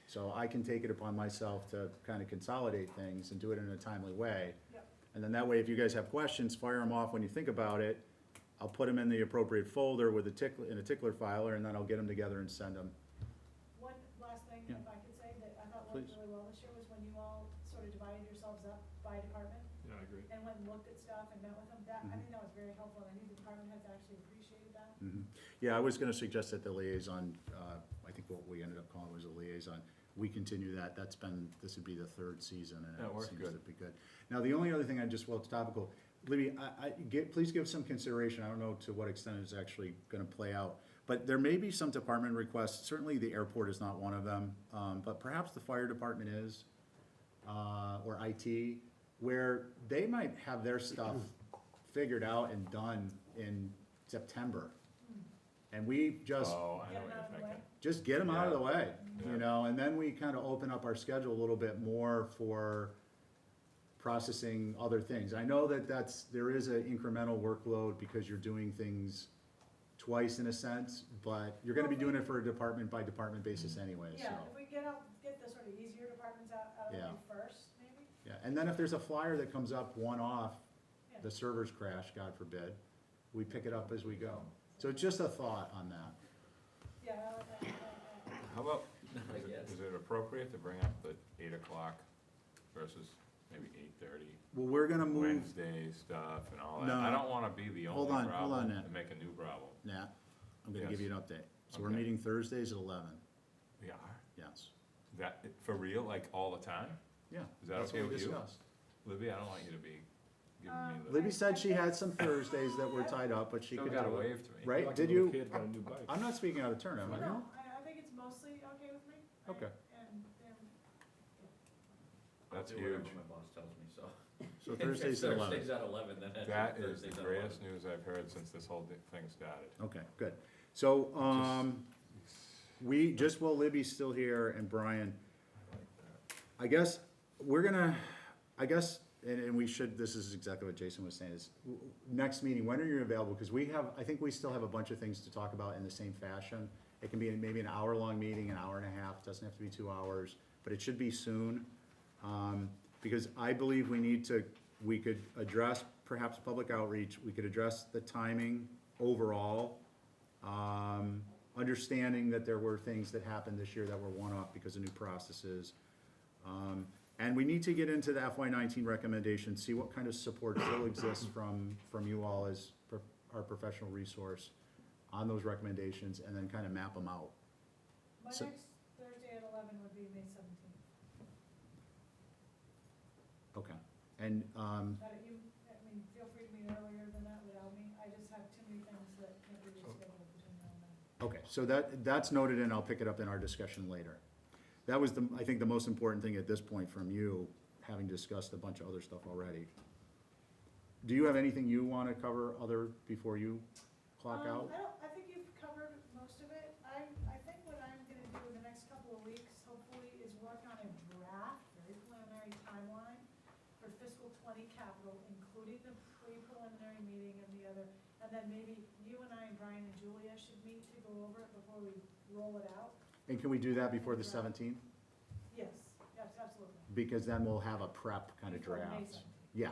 So I can take it upon myself to kind of consolidate things and do it in a timely way. Yep. And then that way, if you guys have questions, fire them off when you think about it. I'll put them in the appropriate folder with in a tickler filer, and then I'll get them together and send them. One last thing, Yeah. if I could say, that I thought worked Please. really well this year was when you all sort of divided yourselves up by department Yeah, I agree. and went and looked at stuff and met with them. That, I Mhm. think that was very helpful, and I think the department heads actually appreciated that. Yeah, I was gonna suggest that the liaison, I think what we ended up calling was a liaison. We continue that, this would be the third season, and That it worked seems good. to be good. Now, the only other thing well, it's topical, Libby, please give some consideration, I don't know to what extent it's actually gonna play out, but there may be some department requests, certainly the airport is not one of them, but perhaps the fire department is, or IT, where they might have their stuff figured out and done in September. And we just, Oh, I know Get what it you're out of the way. thinking. just get them out of the way, Yeah. you know, and then we kind of open up our schedule a little bit more for processing other things. I know that there is an incremental workload because you're doing things twice in a sense, but you're gonna be doing it for a department by department basis anyway, so. Yeah, if we get the sort of easier departments out of the Yeah. way first, maybe? Yeah, and then if there's a flyer that comes up one-off, Yeah. the servers crash, God forbid, we pick it up as we go. So it's just a thought on that. Yeah, How about, I is it- guess. is it appropriate to bring up the 8 o'clock versus maybe 8:30? Well, we're gonna move, Wednesday stuff and all that. No. I don't wanna be the Hold only on, hold on, problem Nat. and make a new problem. Nat, I'm gonna give Yes. you an update. So we're Okay. meeting Thursdays at 11, We are? yes. That, for real, like all the time? Yeah. Is that that's okay what we with you? discussed. Libby, I don't want you to be giving me the, Libby said she had some Thursdays that were tied up, but she still could got a do it. wave to me. Right, Like a did little you? kid got a new bike. I'm not speaking out of turn, am I? No, I think it's mostly okay with me. Okay. And, That's I'll do whatever huge. my boss tells me, so. So If Thursdays at 11. Thursday's at 11, then it's That is Thursday's the at greatest 11. news I've heard since this whole thing started. Okay, good. So, while Libby's still here and Brian, I like that. I guess, and we should, this is exactly what Jason was saying, is next meeting, when are you available? Because I think we still have a bunch of things to talk about in the same fashion. It can be maybe an hour-long meeting, an hour and a half, doesn't have to be 2 hours, but it should be soon. Because I believe we could address perhaps public outreach, we could address the timing overall. Understanding that there were things that happened this year that were one-off because of new processes. And we need to get into the FY19 recommendations, see what kind of support still exists from you all as our professional resource on those recommendations, and then kind of map them out. my So- next Thursday at 11 would be May 17th. Okay. And, Feel free to meet earlier than that without me. I just have too many things that can't be rescheduled between now and then. okay, so that's noted, and I'll pick it up in our discussion later. That was I think the most important thing at this point from you, having discussed a bunch of other stuff already. Do you have anything you wanna cover before you clock out? I think you've covered most of it. I think what I'm gonna do in the next couple of weeks, hopefully, is work on a draft, very preliminary timeline for fiscal 20 capital, including the pre-preliminary meeting and the other, and then maybe you and I and Brian and Julia should meet to go over it before we roll it out. And can we do that before the 17th? Yes, absolutely. Because then we'll have a prep kind of Before May draft. 17th. Yeah.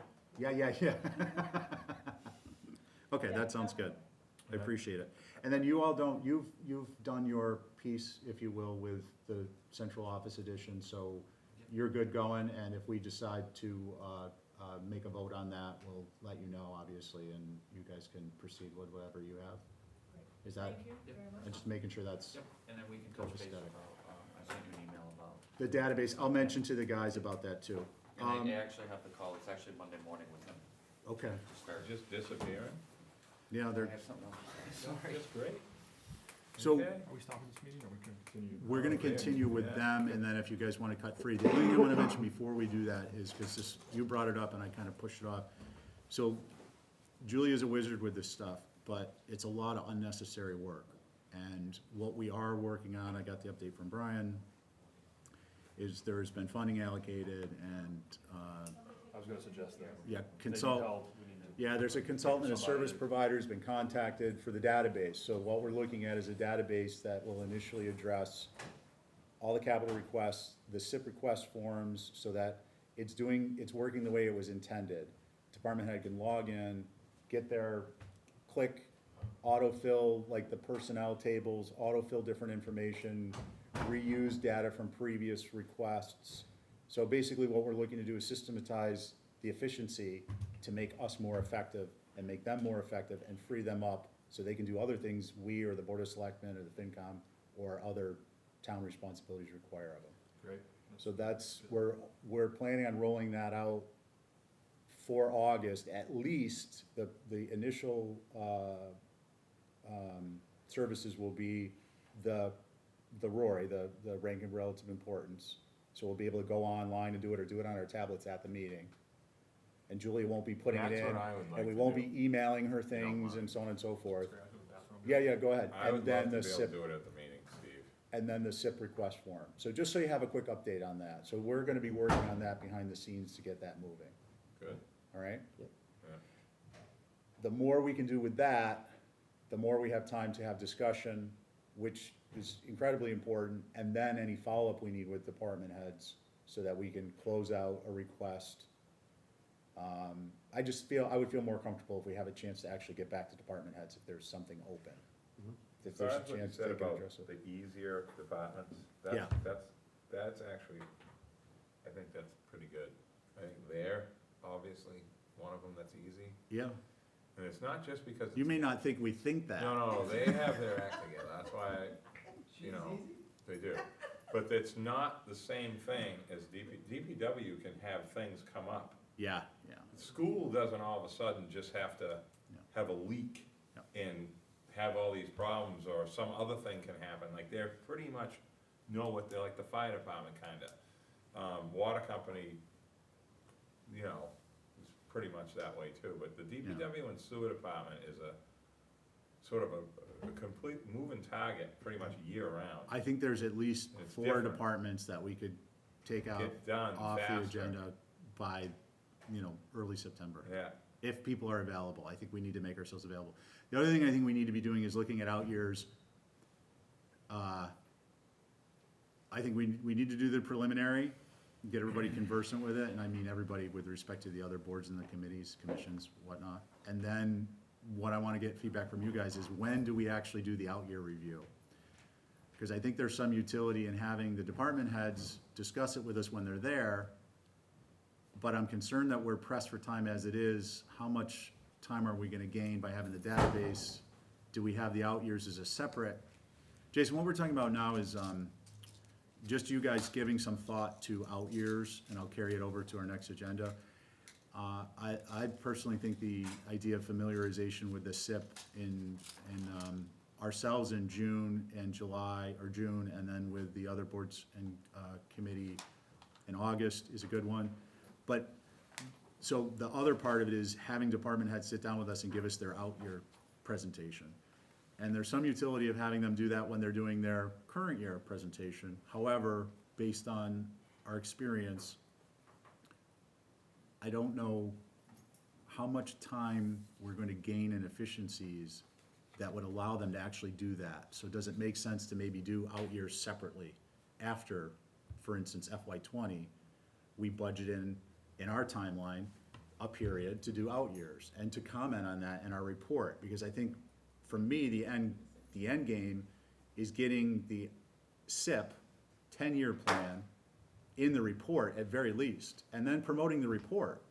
Okay, Yeah, that sounds good. I Yeah. appreciate it. And then you've done your piece, if you will, with the central office edition, so you're good going, and if we decide to, make a vote on that, we'll let you know, obviously, and you guys can proceed with whatever you have. Is that, Thank you Yep. very I'm much. just making sure that's, Yep, and then we can touch base Copacetic. about, I sent you an email about, the database, I'll mention to the guys about that too. and I actually have the call, it's actually Monday morning with them Okay, to start. Just disappearing? yeah, I they're, have something else, sorry. That's great. so Okay. Are we stopping this meeting, or we can continue? we're gonna Okay. continue with Yeah. them, and then if you guys wanna cut free, the only thing I wanna mention before we do that is, cause this, you brought it up and I kinda pushed it off. So Julia's a wizard with this stuff, but it's a lot of unnecessary work. And what we are working on, I got the update from Brian, is there's been funding allocated and, I was gonna suggest that. yeah, They need consult. help, we need to- Yeah, there's a consultant, a service Somebody. provider has been contacted for the database. So what we're looking at is a database that will initially address all the capital requests, the SIP request forms, so that it's working the way it was intended. Department head can log in, get their, click, autofill, like the personnel tables, autofill different information, reuse data from previous requests. So basically what we're looking to do is systematize the efficiency to make us more effective and make them more effective and free them up so they can do other things we or the Board of Selectmen or the FinCom or other town responsibilities require of them. Great. So that's, we're planning on rolling that out for August, at least the initial, services will be the RORI, the rank of relative importance. So we'll be able to go online and do it, or do it on our tablets at the meeting. And Julia won't be putting it That's in, what I would like and we to wong do. be emailing her don't things mind. and so on and so forth. Sorry, I have to go to the bathroom. Yeah, go ahead. I And would then love to the be able SIP, to do it at the meeting, Steve. and then the SIP request form. So just so you have a quick update on that. So we're gonna be working on that behind the scenes to get that moving, Good. all right? Yeah. The more we can do with that, the more we have time to have discussion, which is incredibly important, and then any follow-up we need with department heads, so that we can close out a request. I would feel more comfortable if we have a chance to actually get back to department heads if there's something open. If there's a Besides what you chance said they can about address it. the easier departments, Yeah. that's actually, I think that's pretty good. I think they're obviously one of them that's easy, Yeah, and it's not just because. you it's- may not think we think that. No, they have their act together, that's why, they do. But it's not the same thing as DPW can have things come up. Yeah. The school doesn't all of a sudden just have to Yeah. have a leak and have all these problems, or some other thing can happen, like they're pretty much know what they're, like the fire department kinda. Water company, is pretty much that way too, but the DPW and sewer department is a sort of a complete moving target, pretty much year round. I think there's at least It's 4 different. departments that we could take out Get done off the faster. agenda by, early September. Yeah, If people are available. I think we need to make ourselves available. The other thing I think we need to be doing is looking at out years. I think we need to do the preliminary, get everybody conversant with it, and I mean everybody with respect to the other boards and the committees, commissions, whatnot. And then what I wanna get feedback from you guys is, when do we actually do the out year review? Because I think there's some utility in having the department heads discuss it with us when they're there, but I'm concerned that we're pressed for time as it is. How much time are we gonna gain by having the database? Do we have the out years as a separate? Jason, what we're talking about now is, just you guys giving some thought to out years, and I'll carry it over to our next agenda. I personally think the idea of familiarization with the SIP in ourselves in June and July, or June, and then with the other boards and committee in August is a good one. But, so the other part of it is having department heads sit down with us and give us their out year presentation. And there's some utility of having them do that when they're doing their current year presentation. However, based on our experience, I don't know how much time we're going to gain in efficiencies that would allow them to actually do that. So does it make sense to maybe do out years separately after, for instance, FY '20, we budget in our timeline, a period to do out years and to comment on that in our report? Because I think, for me, the end game is getting the SIP 10-year plan in the report at very least, and then promoting the report,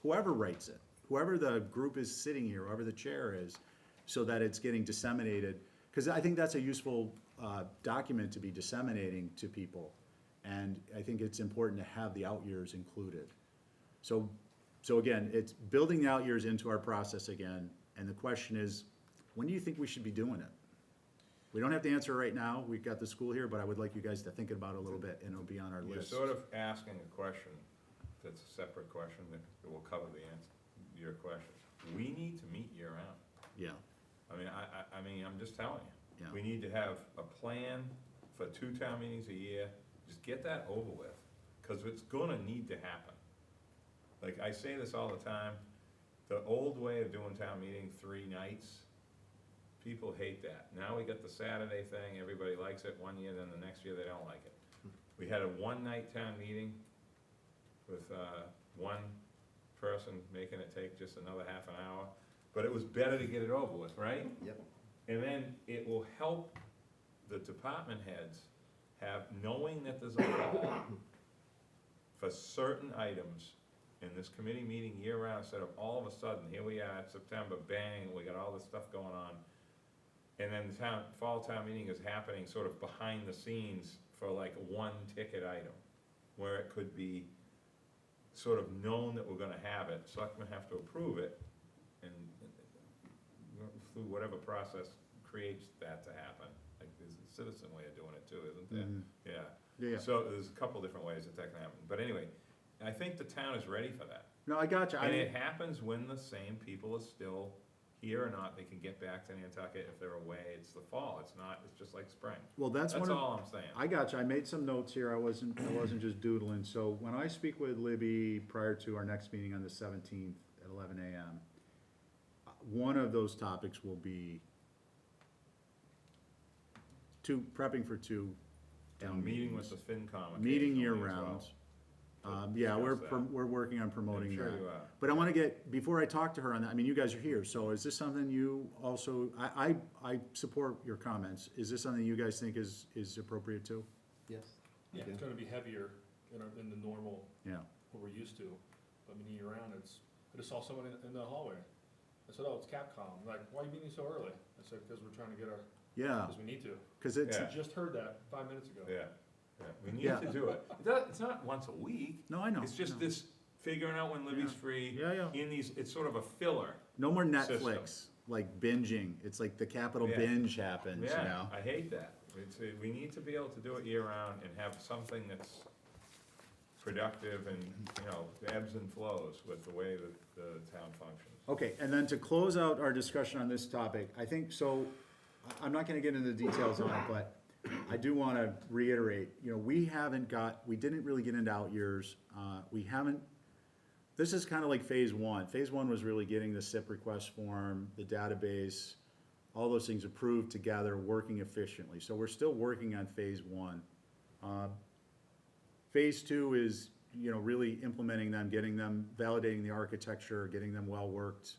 whoever writes it, whoever the group is sitting here, whoever the chair is, so that it's getting disseminated. because I think that's a useful document to be disseminating to people. And I think it's important to have the out years included. So again, it's building the out years into our process again, and the question is, when do you think we should be doing it? We don't have to answer right now, we've got the school here, but I would like you guys to think about it a little bit, and it'll be on our You're list. sort of asking a question that's a separate question that will cover the answer, your question. We need to meet year round. Yeah, I mean, I'm just telling you. yeah. We need to have a plan for 2 town meetings a year, just get that over with, because it's gonna need to happen. Like, I say this all the time, the old way of doing town meeting 3 nights, people hate that. Now we got the Saturday thing, everybody likes it one year, then the next year they don't like it. We had a 1-night town meeting with, one person making it take just another half an hour, but it was better to get it over with, right? Yep. And then it will help the department heads have, knowing that there's a call for certain items in this committee meeting year-round, instead of all of a sudden, here we are, it's September, bang, we got all this stuff going on. And then the fall town meeting is happening sort of behind the scenes for like 1 ticket item, where it could be sort of known that we're gonna have it, selectmen have to approve it, and through whatever process creates that to happen. Like, there's a citizen way of doing it too, isn't there? Mhm. Yeah. Yeah. So there's a couple different ways that can happen, but anyway, I think the town is ready for that. No, I got you. And it happens when the same people are still here or not, they can get back to Nantucket if they're away, it's the fall, it's not, it's just like spring. Well, that's one That's of, all I'm saying. I got you, I made some notes here, I wasn't just doodling, so when I speak with Libby prior to our next meeting on the 17th at 11 a.m., one of those topics will be prepping for 2 town And meeting with meetings. the FinCom. Meeting occasionally year as well. round. To Yeah, discuss that. we're working on promoting I'm that. sure you are. But I wanna get, before I talk to her on that, I mean, you guys are here, so is this something you also, I support your comments. Is this something you guys think is appropriate too? Yes. Yeah, it's gonna be heavier in the normal, Yeah, what we're used to. But I mean, year round, I just saw someone in the hallway. I said, oh, it's Capcom. Like, why are you meeting so early? I said, because we're trying to get yeah, because we need to. cause it's, Yeah. I just heard that 5 minutes ago. Yeah, we need Yeah. to do it. It's not once a week, no, I know. it's just no. this figuring out when Libby's Yeah. free. Yeah, yeah. In these, it's sort of a filler. No more System. Netflix, like binging. It's like the capital Yeah. binge happens, you Yeah, know? I hate that. We need to be able to do it year round and have something that's productive and, ebbs and flows with the way that the town functions. Okay, and then to close out our discussion on this topic, I think, so, I'm not gonna get into the details on it, but I do wanna reiterate, we didn't really get into out years, this is kinda like phase 1. Phase 1 was really getting the SIP request form, the database, all those things approved together, working efficiently, so we're still working on phase 1. Phase 2 is, really implementing them, getting them, validating the architecture, getting them well-worked,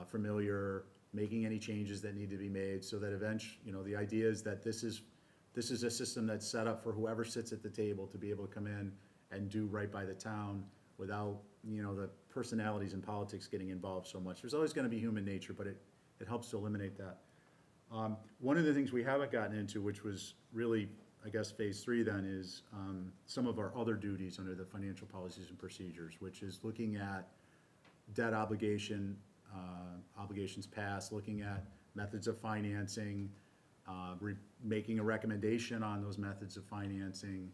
familiar, making any changes that need to be made, so that the idea is that this is a system that's set up for whoever sits at the table to be able to come in and do right by the town without, the personalities and politics getting involved so much. There's always gonna be human nature, but it helps to eliminate that. One of the things we haven't gotten into, which was really, I guess, phase 3 then, is some of our other duties under the financial policies and procedures, which is looking at debt obligations passed, looking at methods of financing, making a recommendation on those methods of financing.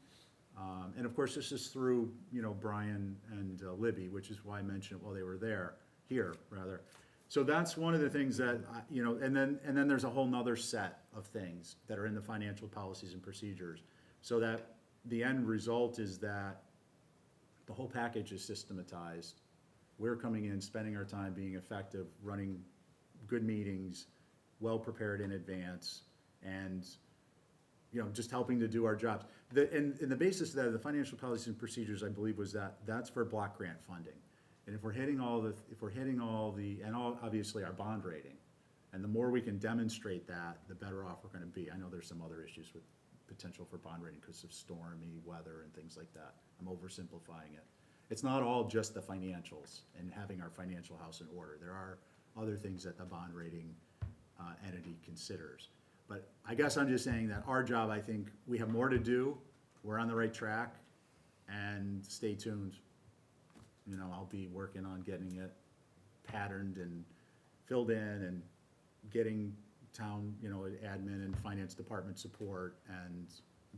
And of course, this is through, Brian and Libby, which is why I mentioned it while they were here. So that's one of the things that, and then there's a whole nother set of things that are in the financial policies and procedures. So that the end result is that the whole package is systematized. We're coming in, spending our time being effective, running good meetings, well-prepared in advance, and, just helping to do our jobs. And the basis of that, the financial policies and procedures, I believe, was that's for block grant funding. And if we're hitting obviously our bond rating, and the more we can demonstrate that, the better off we're gonna be. I know there's some other issues with potential for bond rating because of stormy weather and things like that. I'm oversimplifying it. It's not all just the financials and having our financial house in order. There are other things that the bond rating entity considers. But I guess I'm just saying that our job, I think, we have more to do, we're on the right track, and stay tuned. You know, I'll be working on getting it patterned and filled in and getting town, you know, admin and finance department support, and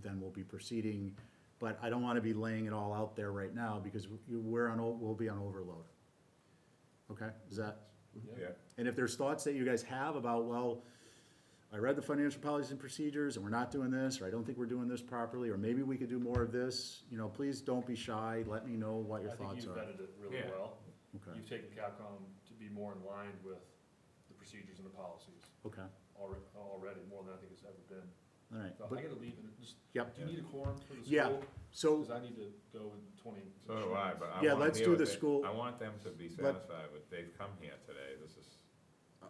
then we'll be proceeding. But I don't wanna be laying it all out there right now, because we'll be on overload. Okay, is that? Yeah, And if there's thoughts that you guys have about, well, I read the financial policies and procedures and we're not doing this, or I don't think we're doing this properly, or maybe we could do more of this, you know, please don't be shy, let me know what your I think thoughts you've are. vetted it really Yeah. well. Okay, You've taken Capcom to be more in line with the procedures and the policies okay, already, more than I think it's ever been. all right, So I but, gotta leave and just, yep, do you need a quorum for the Yeah. school? so, Cause I need to go in 20. so do I, but I Yeah, wanna let's hear do what the they- school- I want them to be satisfied with, they've come here today, this is,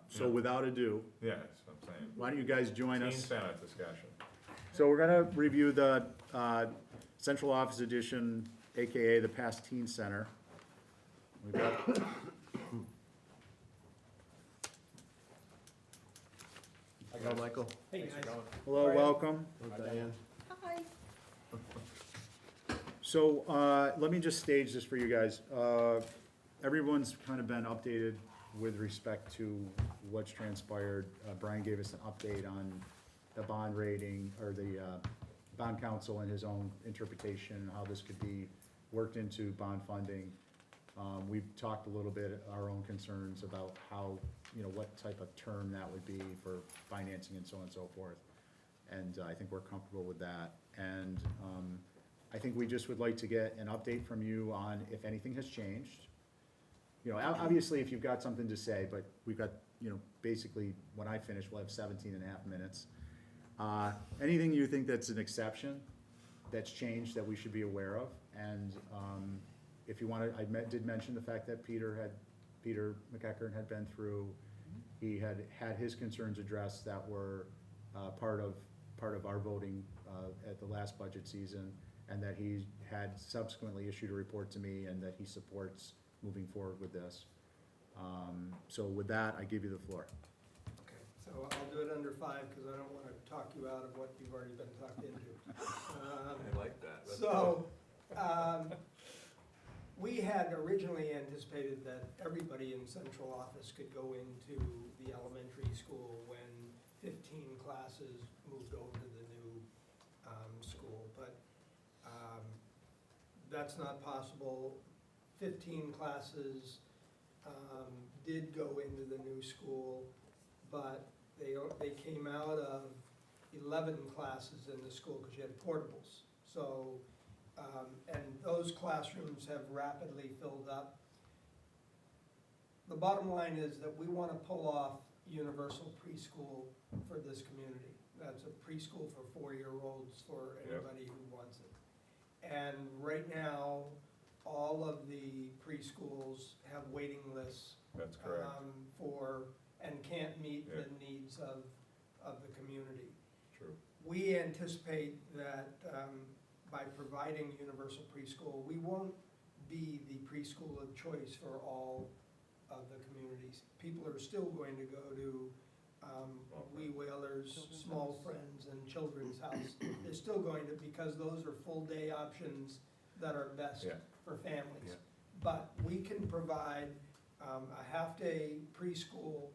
so without ado, yeah, that's what I'm saying. why don't you guys join Teen us? center discussion. So we're gonna review the, central office edition, AKA the past teen center. We've got Hello, Michael. Hey, Thanks for guys. coming. Hello, Hi. welcome. Hi, Diane. Hi. So, let me just stage this for you guys. Everyone's kind of been updated with respect to what's transpired. Brian gave us an update on the bond rating, or the, bond council and his own interpretation, how this could be worked into bond funding. We've talked a little bit, our own concerns about how, you know, what type of term that would be for financing and so on and so forth. And I think we're comfortable with that. And I think we just would like to get an update from you on if anything has changed. You know, obviously, if you've got something to say, but we've got, you know, basically, when I finish, we'll have 17 and a half minutes. Anything you think that's an exception, that's changed, that we should be aware of? And if you wanna, did mention the fact that Peter McEachern had been through, he had his concerns addressed that were part of our voting at the last budget season, and that he had subsequently issued a report to me, and that he supports moving forward with this. So with that, I give you the floor. Okay, so I'll do it under 5, because I don't want to talk you out of what you've already been talked into. I like that. So, we had originally anticipated that everybody in central office could go into the elementary school when 15 classes moved over to the new school, but that's not possible. 15 classes did go into the new school, but they came out of 11 classes in the school because you had portables. So, and those classrooms have rapidly filled up. The bottom line is that we want to pull off universal preschool for this community. That's a preschool for 4-year-olds for anybody who wants it. And right now, all of the preschools have waiting lists. That's correct. And can't meet the needs of the community. True. We anticipate that by providing universal preschool, we won't be the preschool of choice for all of the communities. People are still going to go to Wee Whalers, Small Friends, and Children's House. They're still going to, because those are full-day options that are best Yeah. for families. Yeah. But we can provide a half-day preschool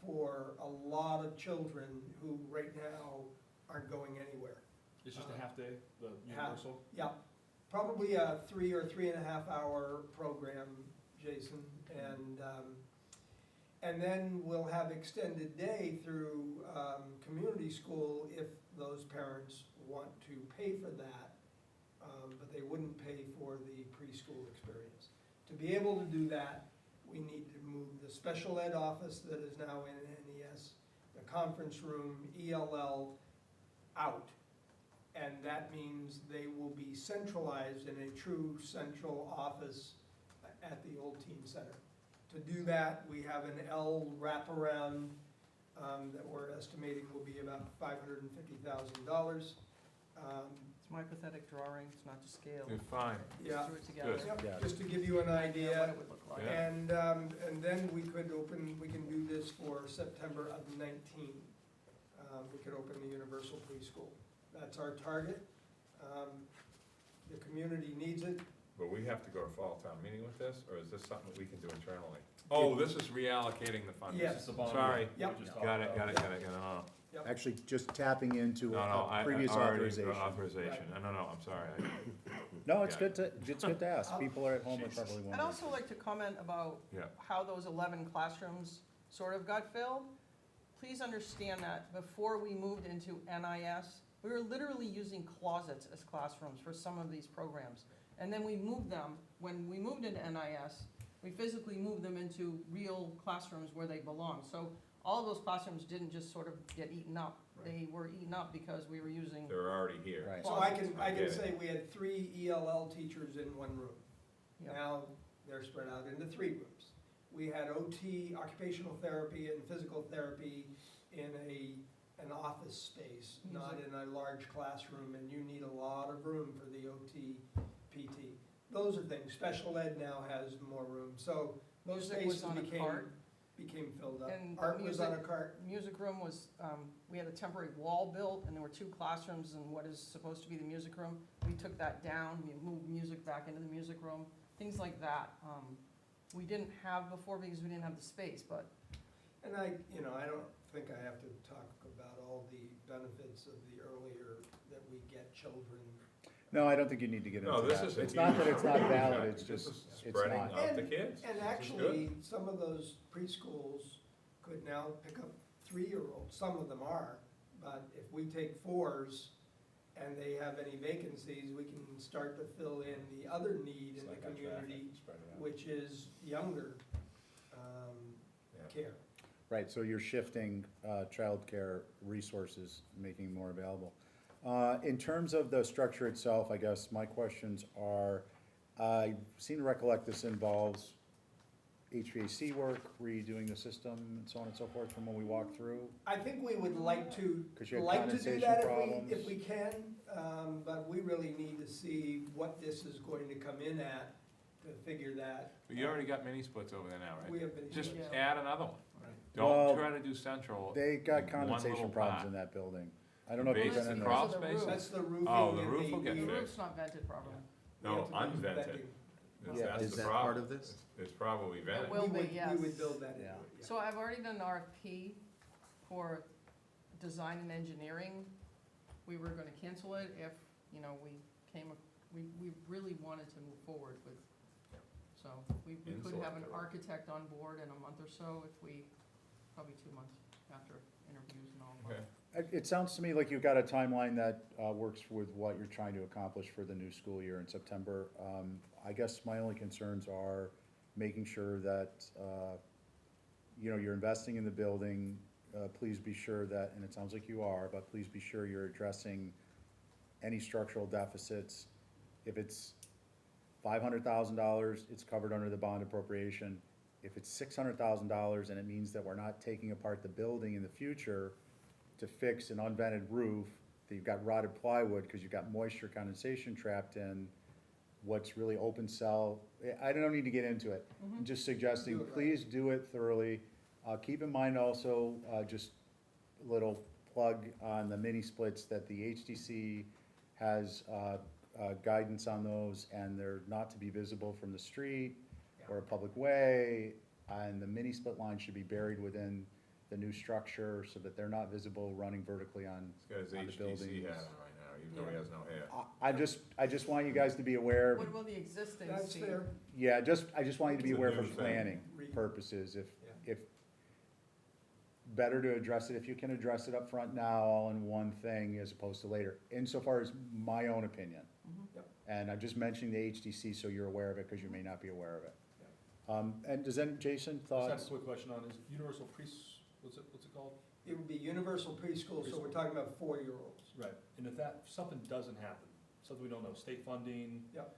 for a lot of children who right now aren't going anywhere. It's just a half day, the universal? Yeah, probably a 3 or 3.5 hour program, Jason, and then we'll have extended day through community school if those parents want to pay for that, but they wouldn't pay for the preschool experience. To be able to do that, we need to move the special ed office that is now in NES, the conference room, ELL, out. And that means they will be centralized in a true central office at the old teen center. To do that, we have an L wraparound that we're estimating will be about $550,000. It's my pathetic drawing, it's not to scale. You're fine. Yeah. Just do it together. Yep, Yeah. just to give you an What idea. it would look like. Yeah. And then we can do this is for September of 19. We could open the universal preschool. That's our target. The community needs it. But we have to go to fall town meeting with this, or is this something we can do internally? Oh, this is reallocating the funds. Yes. It's the bond Sorry. we Yep. just talked Got it, about. got it, got it, got it, no, Yep. Actually, just tapping into no, a previous already authorization. authorization, no, I'm sorry. No, it's Yeah. good to ask. People are at home are probably I'd wondering. also like to comment about Yeah. how those 11 classrooms sort of got filled. Please understand that before we moved into NIS, we were literally using closets as classrooms for some of these programs. And then we moved them, when we moved into NIS, we physically moved them into real classrooms where they belong. So all of those classrooms didn't just sort of get eaten up. They were eaten up because we were using, They're already here. Right. So I can get it. say we had 3 ELL teachers in one room. you know, Now, they're spread out into 3 rooms. We had OT, occupational therapy, and physical therapy in an office space, not in a large classroom, and you need a lot of room for the OT, PT. Those are things. Special ed now has more room, so those Music was spaces on a cart. became filled up. And the Art was on a music- cart. music room was, we had a temporary wall built, and there were 2 classrooms in what is supposed to be the music room. We took that down, we moved music back into the music room, things like that. We didn't have before because we didn't have the space, but And I don't think I have to talk about all the benefits of the earlier that we get children. No, I don't think you need to get into No, that. this is a It's not huge that it's not effect. valid, it's This just, is it's spreading not. out the kids. And This is actually, some of those preschools could now pick up 3-year-olds, some of them are, but if we take 4s and they have any vacancies, we can start to fill in the other need in the community, which is younger Yeah. care. Right, so you're shifting childcare resources, making more available. In terms of the structure itself, I guess my questions are, I seem to recollect this involves HVAC work, redoing the system, and so on and so forth from when we walked through. I think we would like to, 'Cause you had do condensation that problems. if we can, but we really need to see what this is going to come in at to figure that. But you already got mini splits over there now, We right? have been. Just Yeah. add another one. Well, Don't try to do central. They got One condensation little problems pot. in that building. I don't know if you've Base been in and there. crawl Because of the spaces? roof. That's the roofing. Oh, the and roof will get the fixed. roof's not vented properly. We No, have to do unvented. venting. That's- Yeah. That's Is the that problem. part of this? It's probably vented. will We be, would- yes. We would build that into Yeah. it, yeah. So I've already done an RFP for design and engineering. We were gonna cancel it if, we really wanted to move forward with, so we could have an Insulate. architect on board in a month or so if we, probably 2 months after interviews and all. Okay. It sounds to me like you've got a timeline that works with what you're trying to accomplish for the new school year in September. I guess my only concerns are making sure that, you're investing in the building. Please be sure that, and it sounds like you are, but please be sure you're addressing any structural deficits. If it's $500,000, it's covered under the bond appropriation. If it's $600,000 and it means that we're not taking apart the building in the future to fix an unvented roof, that you've got rotted plywood because you've got moisture condensation trapped in, what's really open cell, I don't need to get into it. I'm just suggesting, Do it right. please do it thoroughly. Keep in mind also, just a little plug on the mini splits, that the HDC has guidance on those, and they're not to be visible from the street or a public way, and the mini split line should be buried within the new structure so that they're not visible running vertically on This guy's on the HTC buildings. hat on right now, even though he has no hair. I just want you guys to be aware, What will the existing That's see? fair. yeah, I just want you to be It's a aware for new thing. planning purposes, if, better to address it, if you can address it up front now, all in one thing, as opposed to later, insofar as my own opinion. Yep. And I'm just mentioning the HDC so you're aware of it, because you may not be aware of it. And does then, Jason, Just have a thoughts? quick question on, is universal what's it called? It would be universal preschool, so we're talking about 4-year-olds. Right, and if something doesn't happen, something we don't know, state funding. Yep.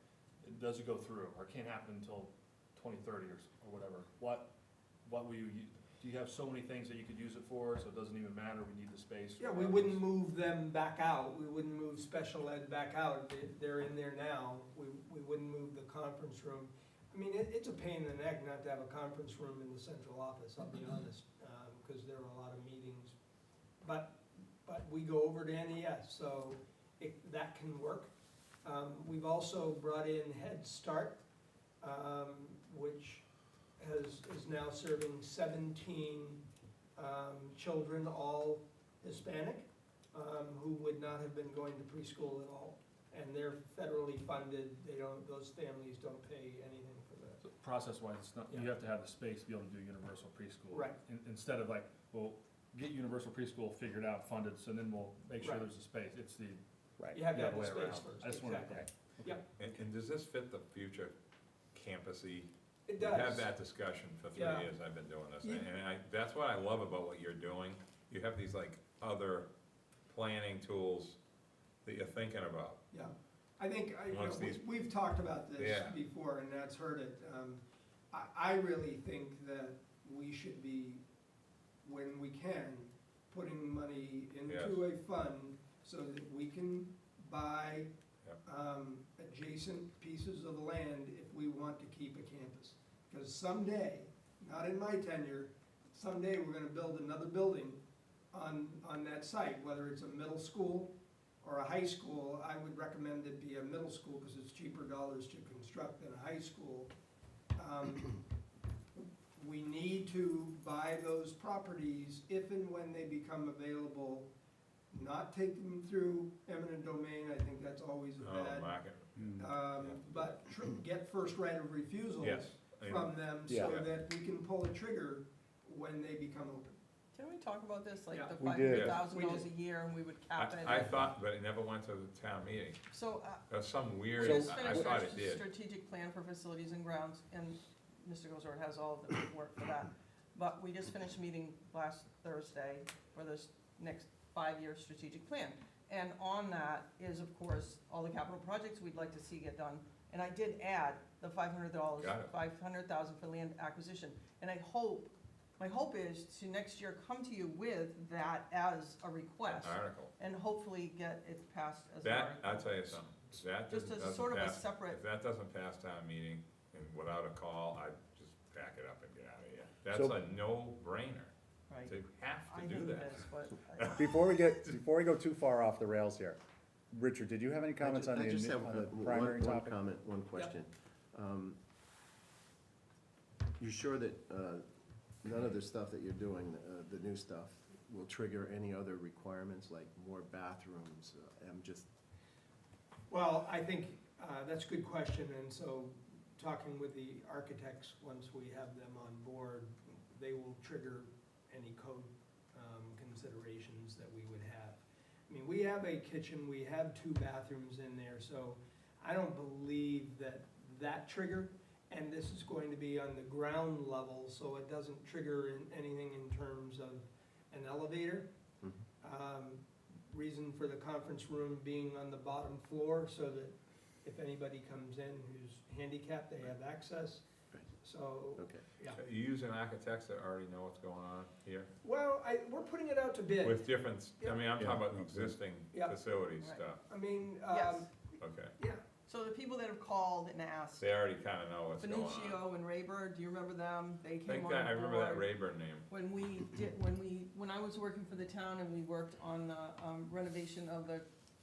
It doesn't go through, or can't happen until 2030 or whatever, what will you, do you have so many things that you could use it for, so it doesn't even matter, we need the space? Yeah, we wouldn't move them back out, we wouldn't move special ed back out, they're in there now, we wouldn't move the conference room. I mean, it's a pain in the neck not to have a conference room in the central office, I'll be honest, because there are a lot of meetings. But we go over to NES, so that can work. We've also brought in Head Start, which is now serving 17 children, all Hispanic, who would not have been going to preschool at all. And they're federally funded, those families don't pay anything for that. So process-wise, it's not, you have to have the space to be able to do universal preschool. Right. Instead of like, well, get universal preschool figured out, funded, so then we'll make sure Right. there's a space. It's the, Right. You have to the have other the way space around. first, I just wanted to. exactly. Okay. Yep, And does this fit the future campus-y? it We've had does. that discussion for 3 Yeah. years I've been doing this, You- and that's what I love about what you're doing. You have these like other planning tools that you're thinking about. Yeah, I think, Once these- we've talked about this Yeah. before, and Nat's heard it. I really think that we should be, when we can, putting money into a fund so that we can buy adjacent pieces of land if we want to keep a campus. Because someday, not in my tenure, someday we're gonna build another building on that site, whether it's a middle school or a high school. I would recommend it be a middle school because it's cheaper dollars to construct than a high school. We need to buy those properties if and when they become available, not take them through eminent domain, I think that's always a Oh, bad. market, But get first right of refusal yes. from them so Yeah. that we can pull a trigger when they become open. Can we talk about this, like Yeah. the We did. $500,000 a year and we would cap it? I thought, but it never went to the town meeting. So, There's some we weird, just I finished thought our it did. strategic plan for facilities and grounds, and Mr. Gozart has all of the paperwork for that. But we just finished meeting last Thursday for this next 5-year strategic plan. And on that is, of course, all the capital projects we'd like to see get done. And I did add the $500, Got it. 500,000 for land acquisition. And my hope is to next year come to you with that as a request Article. and hopefully get it passed as an That, article. I'll tell you something, if that Just doesn't as sort of a pass, separate, if that doesn't pass town meeting and without a call, I just pack it up and get out of here. That's So- a no-brainer, right? to have I to do think it that. is, but Before we go too far off the rails here, Richard, did you have any comments on I just have the one primary topic? comment, one question. You sure that none of the stuff that you're doing, the new stuff, will trigger any other requirements, like more bathrooms? I'm just, Well, I think that's a good question, and so talking with the architects, once we have them on board, they will trigger any code considerations that we would have. I mean, we have a kitchen, we have 2 bathrooms in there, so I don't believe that trigger, and this is going to be on the ground level, so it doesn't trigger anything in terms of an elevator. Reason for the conference room being on the bottom floor, so that if anybody comes in who's handicapped, they have access, Right. so, okay. yeah. So you using architects that already know what's going on here? Well, we're putting it out to bid. With different, I mean, I'm Yeah. talking about existing Yeah. facilities Right. stuff, I mean, yes. okay. yeah, So the people that have called and asked, They already kinda know what's going on. Benicio and Rayburn, do you remember them? They I came think on that, I remember that board. Rayburn name. When I was working for the town and we worked on the renovation of the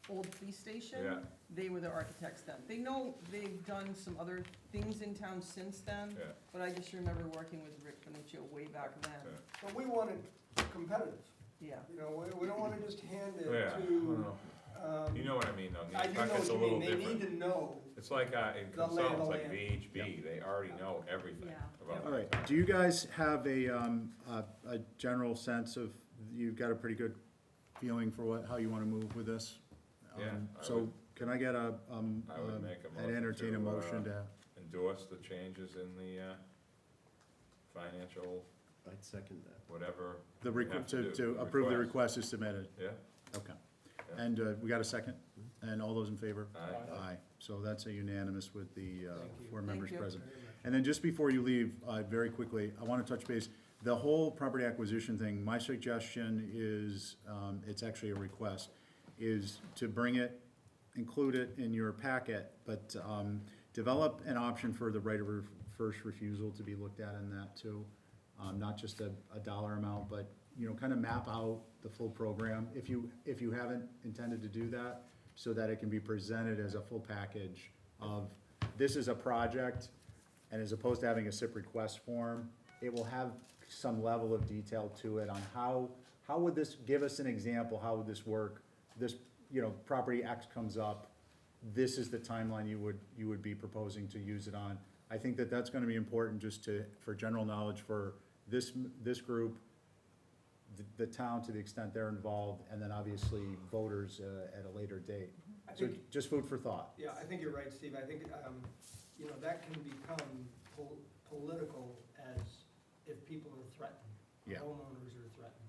old police station, Yeah. they were the architects then. They know they've done some other things in town since then, Yeah. but I just remember working with Rick Benicio way back then. Yeah. but we want it competitive, Yeah. you know, we don't wanna just hand it Yeah, to, you know what I mean, though, I do know Nantucket's a what you little mean, they different. need to know. It's like, in The lay of the consultants, like land. VHB, they already know everything Yeah. about All right, do you guys have a general sense of, you've got a pretty good feeling for how you wanna move with this? Yeah, I So would- can I get I would make a I'd entertain a motion to, endorse the changes in the, financial, I'd second that. whatever, the, we have to do, to approve the request. request is submitted? yeah? Okay. Yeah. And we got a second? And all those in favor? Aye. Aye. So that's a unanimous with the Thank you. 4 members Thank you. present. And then just before you leave, very quickly, I want to touch base, the whole property acquisition thing, my suggestion is, it's actually a request, is to bring it, include it in your packet, but develop an option for the right of first refusal to be looked at in that too. Not just a dollar amount, but, you know, kind of map out the full program, if you haven't intended to do that, so that it can be presented as a full package of, this is a project, and as opposed to having a SIP request form, it will have some level of detail to it on how would this, give us an example, how would this work? This, you know, property X comes up, this is the timeline you would be proposing to use it on. I think that that's gonna be important just for general knowledge for this group, the town to the extent they're involved, and then obviously voters at a later date. I So think, just food for thought. yeah, I think you're right, Steve. I think, you know, that can become political as if people are threatened. Yeah. Homeowners are threatened.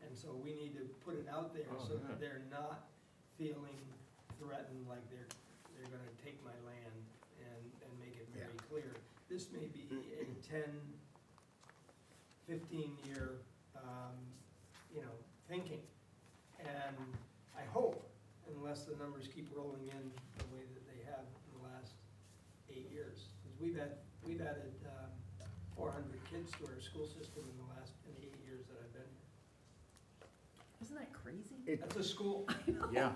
And so we need to put it out there Oh, so yeah. that they're not feeling threatened, like they're gonna take my land, and make it very clear. This may be a 10, 15-year, you know, thinking. And I hope, unless the numbers keep rolling in the way that they have in the last 8 years. Because we've added 400 kids to our school system in the 8 years that I've been here. Isn't that crazy? That's a school. Yeah.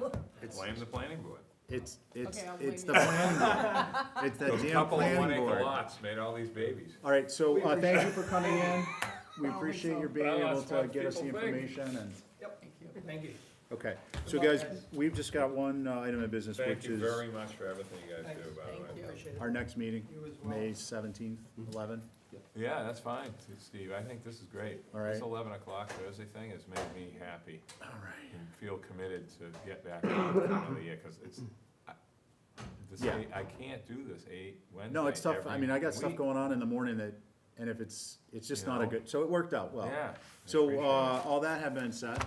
Blame the planning board. It's Okay, I'll the blame you. planning board. It's that Those damn couple of planning 1 acre board. lots made all these babies. All right, so, We thank appreciate you for coming in. We I don't appreciate think your so. being Well, able that's to what get us the people think. information and, Thank you. Thank you. okay. Good So luck, guys, guys. we've just got one item of business, Thank which you is very much for everything you guys Thanks. do, by the Thank way. you. Appreciate it. our next meeting, You as well. May 17th, 11. Yeah, that's fine, Steve, I think this is great. All right. This 11 o'clock Thursday thing has made me happy All right. and feel committed to get back on for another year, cause it's, Yeah. I can't do this Wednesday No, it's tough. I every mean, I got stuff week. going on in the morning that, and if it's just You not a know? good, so it worked out well. Yeah. I So, appreciate it. all that have been said.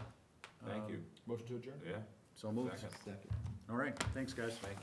Thank you, Motion to adjourn? yeah. So moved. Second. Second. All right, thanks, guys. Thank you.